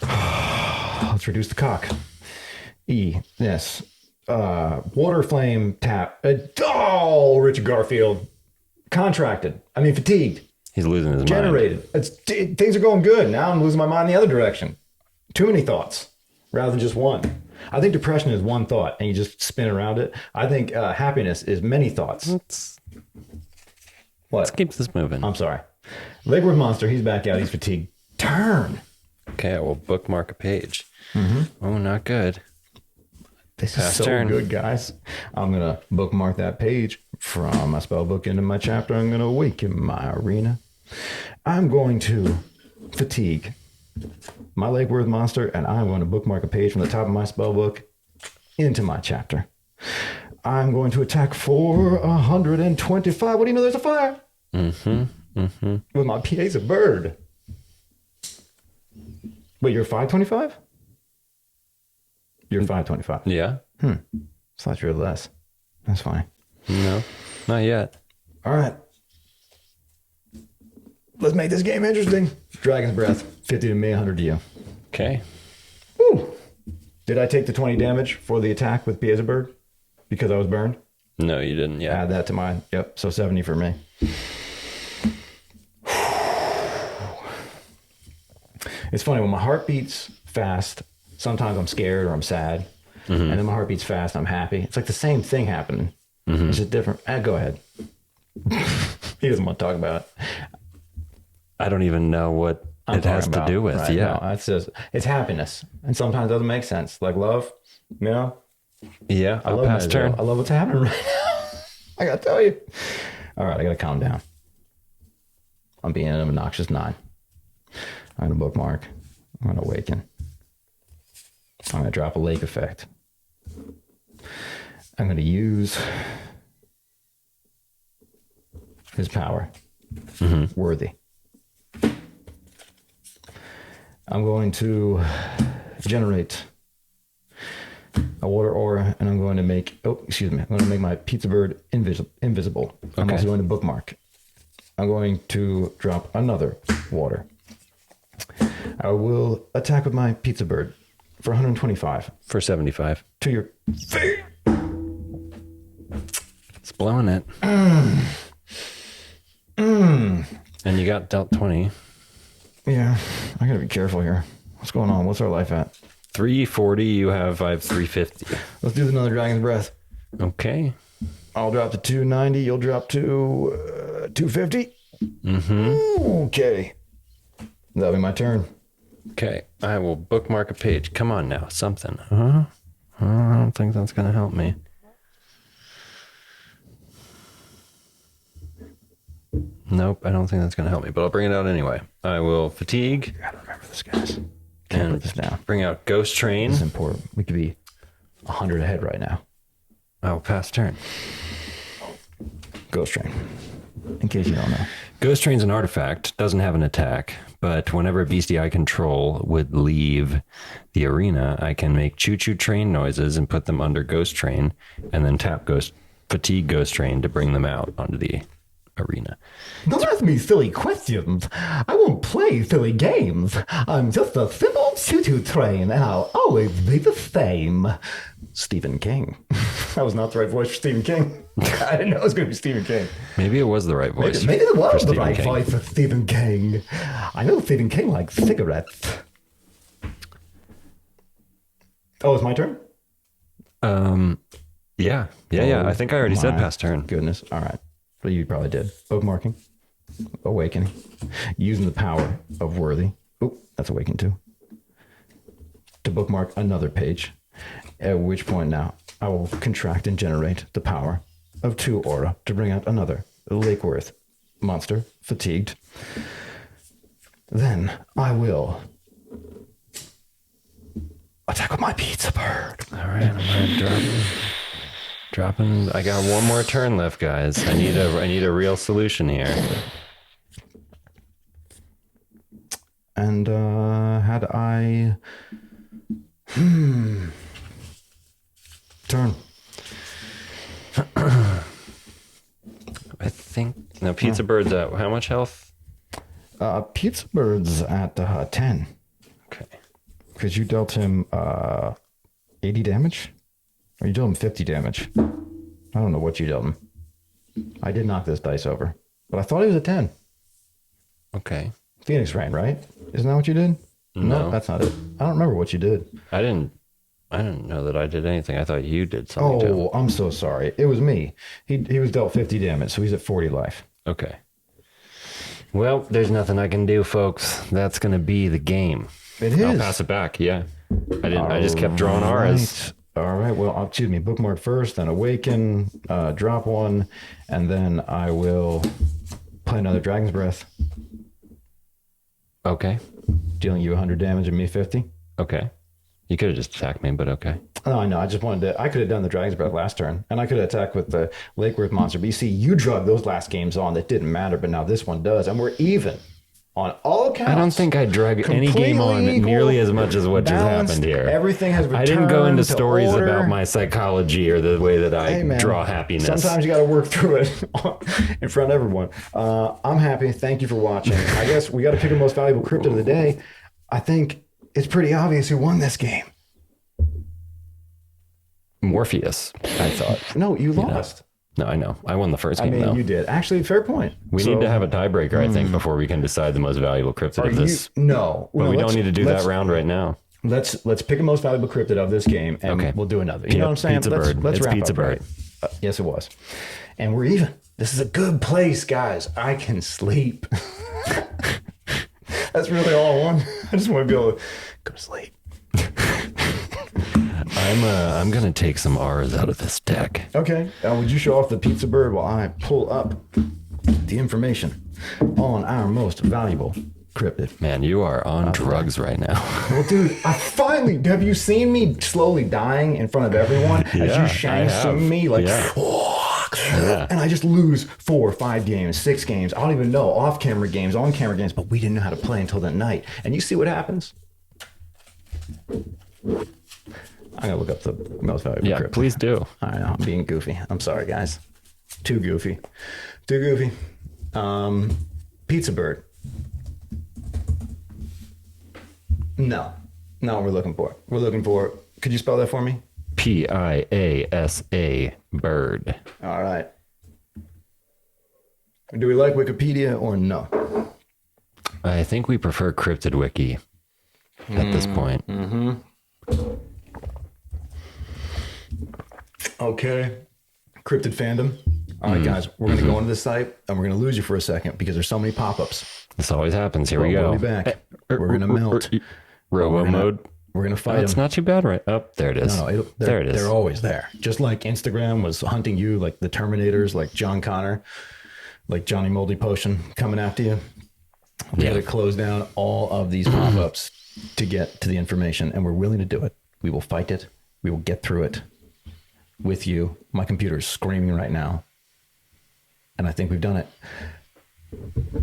Let's reduce the cock. Yes. Water flame tap. Richard Garfield. Contracted. Fatigued. He's losing his mind. Generated. Things are going good. Now I'm losing my mind the other direction. Too many thoughts rather than just one. I think depression is one thought and you just spin around it. I think happiness is many thoughts. What? Let's keep this moving. I'm sorry. Legworth Monster, he's back out. He's fatigued. Turn. Okay, I will bookmark a page. Mm-hmm. Oh, not good. This is so good, guys. I'm going to bookmark that page from my spell book into my chapter. I'm going to awaken my arena. I'm going to fatigue my Legworth Monster, and I'm going to bookmark a page from the top of my spell book into my chapter. I'm going to attack for 125. What do you know? There's a fire. With my Pieza bird. Wait, you're 525? You're 525. Yeah. Thought you were less. That's fine. No, not yet. All right. Let's make this game interesting. Dragon's Breath. 50 to me, 100 to you. Okay. Woo. Did I take the 20 damage for the attack with Pieza bird? Because I was burned? No, you didn't yet. Add that to mine. Yep. So 70 for me. It's funny, when my heart beats fast, sometimes I'm scared or I'm sad. And then my heart beats fast, I'm happy. It's like the same thing happening. It's just different. Go ahead. He doesn't want to talk about it. I don't even know what it has to do with. Right? Yeah. No, it's happiness. And sometimes it doesn't make sense. Like love, you know? Yeah, I'll pass turn. I love what's happening right now. I got to tell you. All right, I got to calm down. I'm being an obnoxious 9. I'm going to bookmark. I'm going to awaken. I'm going to drop a lake effect. I'm going to use his power. Worthy. I'm going to generate a water aura, and I'm going to make, I'm going to make my pizza bird invisible. I'm also going to bookmark. I'm going to drop another water. I will attack with my pizza bird for 125. For 75. To your face. It's blowing it. And you got dealt 20. Yeah, I gotta be careful here. What's going on? What's our life at? 340. I have 350. Let's do another Dragon's Breath. Okay. I'll drop to 290. You'll drop to 250. Okay. That'll be my turn. Okay. I will bookmark a page. Come on now. Something. I don't think that's going to help me. Nope. I don't think that's going to help me, but I'll bring it out anyway. I will fatigue. I gotta remember this, guys. Can't put this down. Bring out Ghost Train. This is important. We could be 100 ahead right now. I will pass turn. Ghost Train. In case you don't know. Ghost Train's an artifact, doesn't have an attack, but whenever a beastie I control would leave the arena, I can make choo-choo train noises and put them under Ghost Train, and then tap fatigue Ghost Train to bring them out onto the arena. Don't ask me silly questions. I won't play silly games. I'm just a simple choo-choo train, and I'll always be the same. Stephen King. That was not the right voice for Stephen King. I didn't know it was going to be Stephen King. Maybe it was the right voice. Maybe it was the right voice for Stephen King. I know Stephen King likes cigarettes. Oh, it's my turn? Yeah. I think I already said pass turn. Goodness. All right. Well, you probably did. Bookmarking. Awakening. Using the power of Worthy. Oop, that's Awaken too. To bookmark another page. At which point now, I will contract and generate the power of 2 aura to bring out another Lakeworth monster, fatigued. Then I will attack with my pizza bird. All right, I'm gonna dropping. I got one more turn left, guys. I need a real solution here. And had I turn. I think now Pizza Bird's at how much health? Pizza Bird's at 10. Okay. Because you dealt him 80 damage? Or you dealt him 50 damage? I don't know what you dealt him. I did knock this dice over. But I thought he was at 10. Okay. Phoenix Rain, right? Isn't that what you did? No, that's not it. I don't remember what you did. I didn't know that I did anything. I thought you did something too. Oh, I'm so sorry. It was me. He was dealt 50 damage, so he's at 40 life. Okay. Well, there's nothing I can do, folks. That's going to be the game. It is. I'll pass it back. Yeah. I just kept drawing auras. All right. Well, excuse me. Bookmark first, then Awaken, drop one, and then I will play another Dragon's Breath. Okay. Dealing you 100 damage and me 50. Okay. You could have just attacked me, but okay. Oh, I know. I just wanted to. I could have done the Dragon's Breath last turn, and I could have attacked with the Lakeworth monster. But you see, you drug those last games on that didn't matter, but now this one does, and we're even on all accounts. I don't think I drug any game on nearly as much as what just happened here. Everything has returned. I didn't go into stories order. about my psychology or the way that I draw happiness. Sometimes you got to work through it in front of everyone. I'm happy. Thank you for watching. I guess we got to pick the most valuable cryptid of the day. I think it's pretty obvious who won this game. Morpheus, I thought. No, you lost. No, I know. I won the first game, though. You did. Actually, fair point. We need to have a tiebreaker, I think, before we can decide the most valuable cryptid of this. No. But we don't need to do that round right now. Let's pick the most valuable cryptid of this game, and we'll do another. You know what I'm saying? Pizza Bird. Let's wrap Pizza up, Bird. Right? Yes, it was. And we're even. This is a good place, guys. I can sleep. That's really all I want. I just want to be able to go to sleep. I'm gonna take some R's out of this deck. Okay. Would you show off the Pizza Bird while I pull up the information on our most valuable Cryptid. Man, you are on drugs right now. Well, dude, have you seen me slowly dying in front of everyone as you Shang Tsung me? Like, and I just lose 4 or 5 games, 6 games. I don't even know. Off-camera games, on-camera games, but we didn't know how to play until that night. And you see what happens? I'm going to look up the most valuable cryptid. Please do. I know, I'm being goofy. I'm sorry, guys. Too goofy. Pizza bird. No, we're looking for. Could you spell that for me? Piasa bird. All right. Do we like Wikipedia or no? I think we prefer Cryptid Wiki at this point. Mm-hmm. Okay. Cryptid fandom. All right, guys, we're going to go into the site and we're going to lose you for a second because there's so many pop-ups. This always happens. Here we go. We'll be back. We're going to melt. Robo mode. We're going to fight It's not too bad, right? Oh, there it is. No, there it is. They're always there. Just like Instagram was hunting you, like the Terminators, like John Connor, like Johnny Moldy Potion coming after you. We got to close down all of these pop-ups to get to the information, and we're willing to do it. We will fight it. We will get through it with you. My computer is screaming right now, and I think we've done it.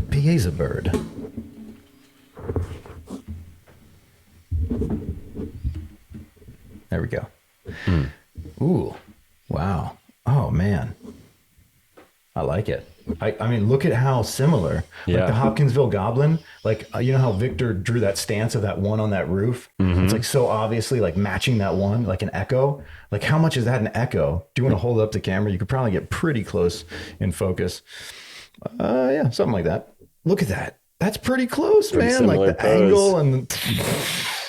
Piazza bird. There we go. Ooh, wow. Oh, man. I like it. I mean, look at how similar. Like the Hopkinsville Goblin, like, you know how Victor drew that stance of that one on that roof? It's like so obviously like matching that one, like an echo. Like how much is that an echo? Do you want to hold up the camera? You could probably get pretty close in focus. Yeah, something like that. Look at that. That's pretty close, man. Like the pose. Angle and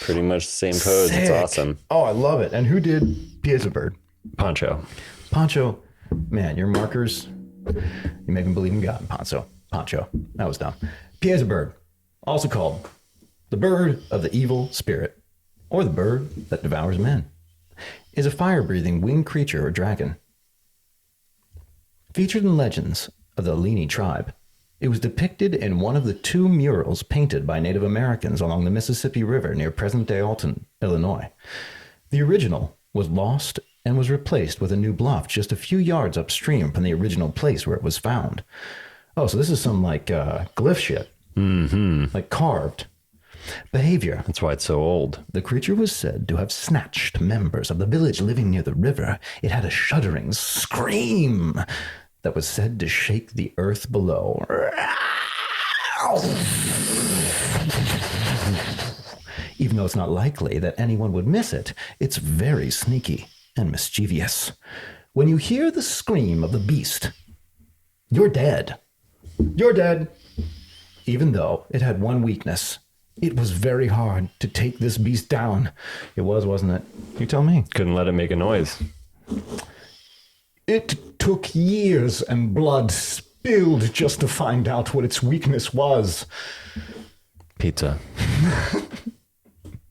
pretty much the same pose. Sick. It's awesome. Oh, I love it. And who did Piazza Bird? Poncho, man, your markers, you make me believe in God. Poncho. That was dumb. Piazza Bird, also called the bird of the evil spirit, or the bird that devours men, is a fire-breathing winged creature or dragon. Featured in legends of the Leni tribe, it was depicted in one of the 2 murals painted by Native Americans along the Mississippi River near present-day Alton, Illinois. The original was lost and was replaced with a new bluff just a few yards upstream from the original place where it was found. Oh, so this is some like glyph shit. Like carved. Behavior. That's why it's so old. The creature was said to have snatched members of the village living near the river. It had a shuddering scream that was said to shake the earth below. Even though it's not likely that anyone would miss it, it's very sneaky and mischievous. When you hear the scream of the beast, you're dead. You're dead. Even though it had one weakness. It was very hard to take this beast down. It was, wasn't it? You tell me. Couldn't let it make a noise. It took years and blood spilled just to find out what its weakness was. Pizza.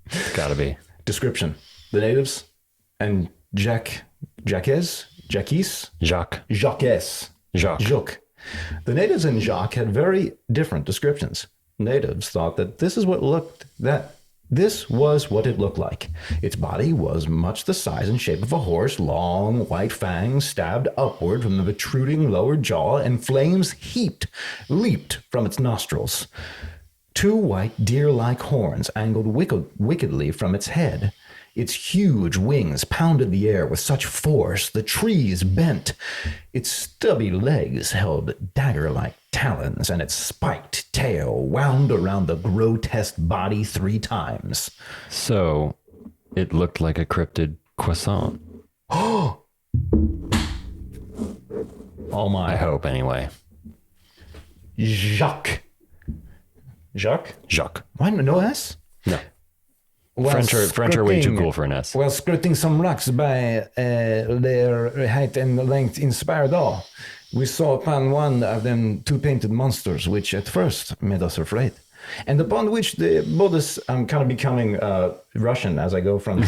It's gotta be. Description. The natives and Jacques. The natives and Jacques had very different descriptions. Natives thought that this was what it looked like. Its body was much the size and shape of a horse, long white fangs stabbed upward from the protruding lower jaw, and flames leaped from its nostrils. 2 white deer-like horns angled wickedly from its head. Its huge wings pounded the air with such force the trees bent. Its stubby legs held dagger-like talons, and its spiked tail wound around the grotesque body 3 times. So, it looked like a cryptid croissant. Oh my. I hope, anyway. Jacques. Why no S? No. French are way too cool for an S. While skirting some rocks by their height and length inspired awe, we saw upon one of them 2 painted monsters, which at first made us afraid. And upon which I'm kind of becoming Russian as I go from,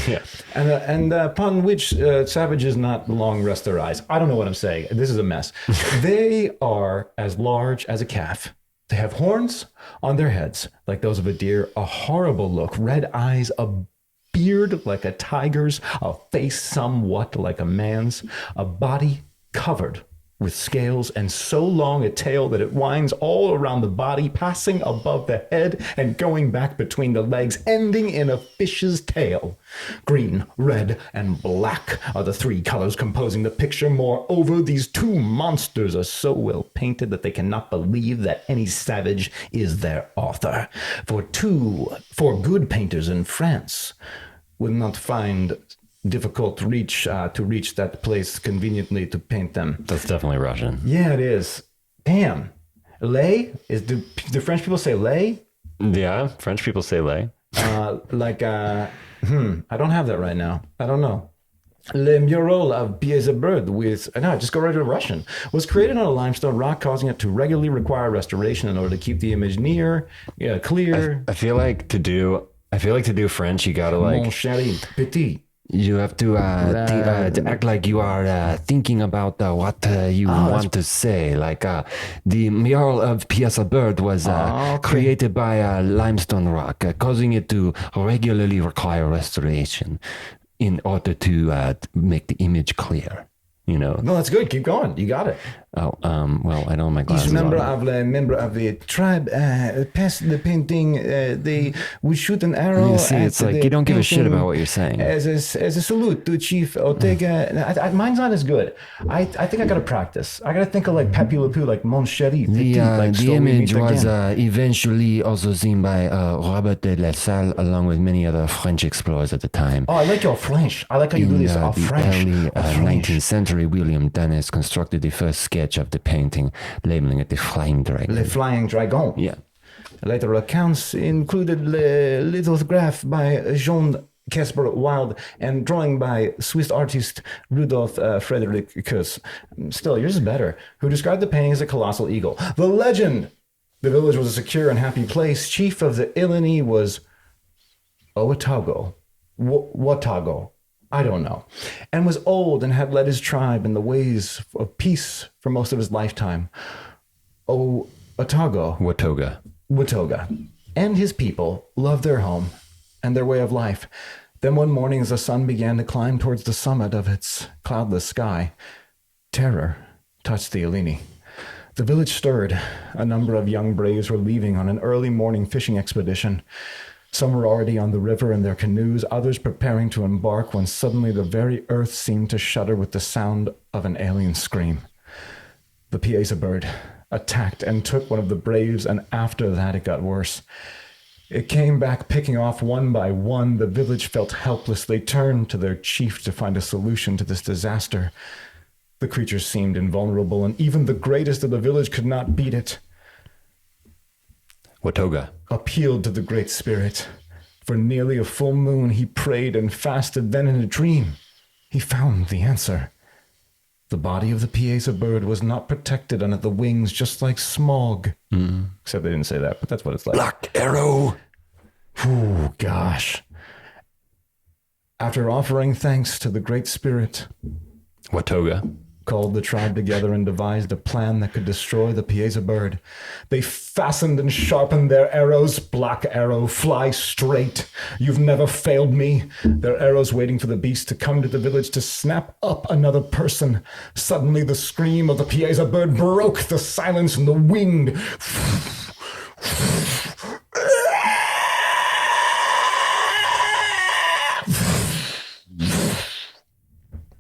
and upon which savages not long rest their eyes. I don't know what I'm saying. This is a mess. They are as large as a calf. They have horns on their heads, like those of a deer, a horrible look, red eyes, a beard like a tiger's, a face somewhat like a man's, a body covered with scales, and so long a tail that it winds all around the body, passing above the head and going back between the legs, ending in a fish's tail. Green, red, and black are the three colors composing the picture. Moreover, these two monsters are so well painted that they cannot believe that any savage is their author. For good painters in France would not find difficult to reach that place conveniently to paint them. That's definitely Russian. Yeah, it is. Damn. Lay? Do French people say lay? Yeah, French people say lay. I don't have that right now. I don't know. Le mural of Pieds-a-Bird just go right to Russian, was created on a limestone rock, causing it to regularly require restoration in order to keep the image clear. I feel like to do French, you gotta like... Mon chéri, petit. You have to act like you are thinking about what you want to say. Like the mural of Pieds-a-Bird was created by a limestone rock, causing it to regularly require restoration in order to make the image clear. You know. No, that's good. Keep going. You got it. Oh, well, I don't have my glasses Each member of the tribe passed the painting. They would shoot an arrow. You see, it's like you don't give a shit about what you're saying. As a salute to Chief Ortega. Mine's not as good. I think I got to practice. I got to think of like Pepe Le Pew, like Mon Chéri. The image was eventually also seen by Robert de La Salle, along with many other French explorers at the time. Oh, I like your French. I like how you do this. French. In the early 19th century, William Dunn constructed the first sketch of the painting, labeling it the Flying Dragon. Le Flying Dragon. Yeah. Later accounts included lithograph by Jean Caspar Wilde and drawing by Swiss artist Rudolf Frederick Kuss. Still, yours is better. Who described the painting as a colossal eagle. The legend! The village was a secure and happy place. Chief of the Illini was Oatago. Watago. I don't know, and was old and had led his tribe in the ways of peace for most of his lifetime. Watoga, and his people loved their home and their way of life. Then one morning, as the sun began to climb towards the summit of its cloudless sky, terror touched the Illini. The village stirred. A number of young braves were leaving on an early morning fishing expedition. Some were already on the river in their canoes, others preparing to embark, when suddenly the very earth seemed to shudder with the sound of an alien scream. The Pieds-a-Bird attacked and took one of the braves, and after that it got worse. It came back, picking off one by one. The village felt helpless. They turned to their chief to find a solution to this disaster. The creature seemed invulnerable, and even the greatest of the village could not beat it. Watoga appealed to the Great Spirit. For nearly a full moon he prayed and fasted. Then in a dream he found the answer. The body of the Pieds-a-Bird was not protected under the wings, just like smog. Except they didn't say that, but that's what it's like. Black Arrow. Oh, gosh. After offering thanks to the Great Spirit, Watoga called the tribe together and devised a plan that could destroy the Pieds-a-Bird. They fastened and sharpened their arrows. Black Arrow, fly straight. You've never failed me. Their arrows waiting for the beast to come to the village to snap up another person. Suddenly the scream of the Pieds-a-Bird broke the silence, and the wind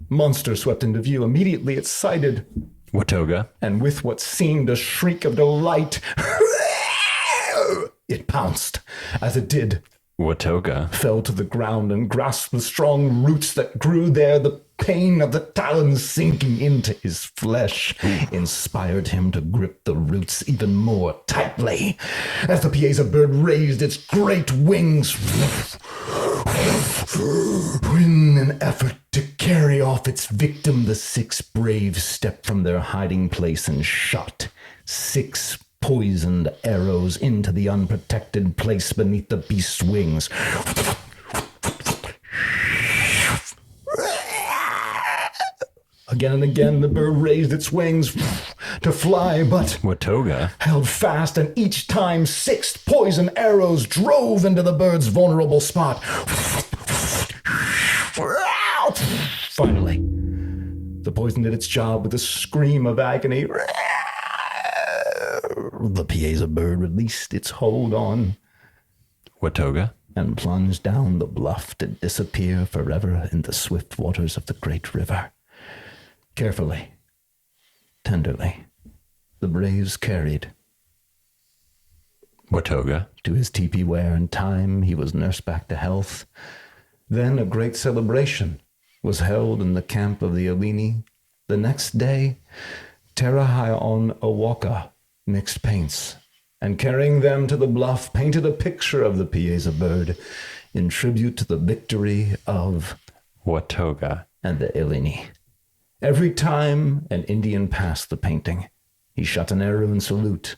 monster swept into view. Immediately it sighted Watoga, and with what seemed a shriek of delight, it pounced. As it did, Watoga fell to the ground and grasped the strong roots that grew there. The pain of the talons sinking into his flesh inspired him to grip the roots even more tightly. As the Pieds-a-Bird raised its great wings in an effort to carry off its victim, the 6 braves stepped from their hiding place and shot 6 poisoned arrows into the unprotected place beneath the beast's wings. Again and again, the bird raised its wings to fly, but Watoga? held fast, and each time 6 poison arrows drove into the bird's vulnerable spot. Finally, the poison did its job with a scream of agony. The Pieza bird released its hold on Watoga? and plunged down the bluff to disappear forever in the swift waters of the great river. Carefully, tenderly, the braves carried Watoga? to his teepee where in time he was nursed back to health. Then a great celebration was held in the camp of the Eleni. The next day, Terahion Owaka mixed paints, and carrying them to the bluff, painted a picture of the Pieza bird in tribute to the victory of Watoga? and the Eleni. Every time an Indian passed the painting, he shot an arrow in salute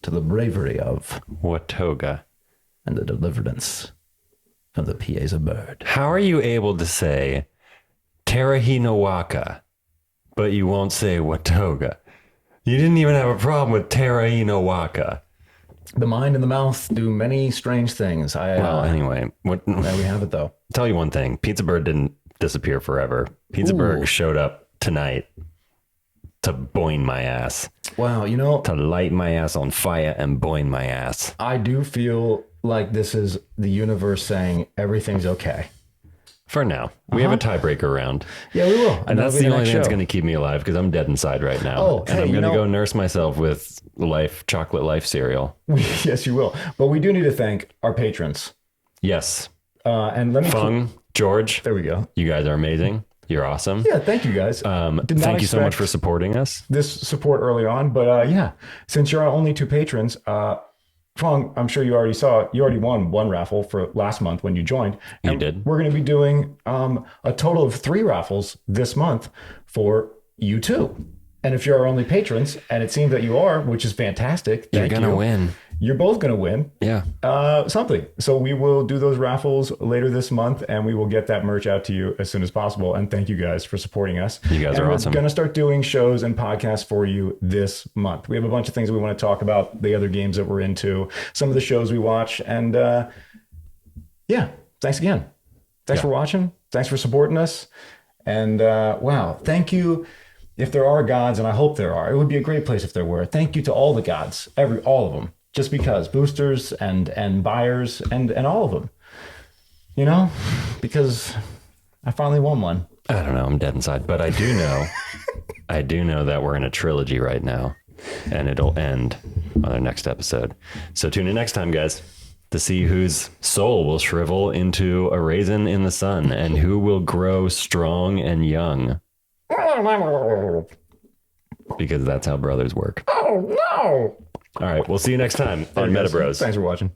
to the bravery of Watoga? and the deliverance of the Pieza bird. How are you able to say Terahinowaka, but you won't say Watoga? You didn't even have a problem with Terahinowaka. The mind and the mouth do many strange things. Well, anyway, There we have it, though. tell you one thing. Pizza Bird didn't disappear forever. Pizza Bird showed up tonight to boing my ass, Wow, to light my ass on fire and boing my ass. I do feel like this is the universe saying everything's okay. For now. We have a tiebreaker round. Yeah, we will. And that's the only thing that's going going to keep me alive because I'm dead inside right now. Oh, and hey, I'm going to you know- go nurse myself with chocolate life cereal. Yes, you will. But we do need to thank our patrons. Yes. And let me... Fung, George, There we go. you guys are amazing. You're awesome. Yeah, thank you guys. Did not Thank you so much expect for supporting us. this support early on, but yeah, since you're our only 2 patrons, Fong, I'm sure you already won 1 raffle for last month when you joined. You And did. We're going to be doing a total of 3 raffles this month for you too. And if you're our only patrons, and it seems that you are, which is fantastic, You're thank going to you. win. You're both going to win Yeah. something. So we will do those raffles later this month, and we will get that merch out to you as soon as possible. And thank you guys for supporting us. You guys are awesome. We're going to start doing shows and podcasts for you this month. We have a bunch of things we want to talk about, the other games that we're into, some of the shows we watch. And yeah, thanks again. Thanks for watching. Thanks for supporting us. And wow, thank you. If there are gods, and I hope there are, it would be a great place if there were. Thank you to all the gods, all of them. Just because boosters and buyers and all of them, because I finally won one. I don't know. I'm dead inside, but I do know that we're in a trilogy right now and it'll end on our next episode. So tune in next time, guys, to see whose soul will shrivel into a raisin in the sun and who will grow strong and young. Because that's how brothers work. Oh no! All right. We'll see you next time on Meta Bros. Thanks for watching.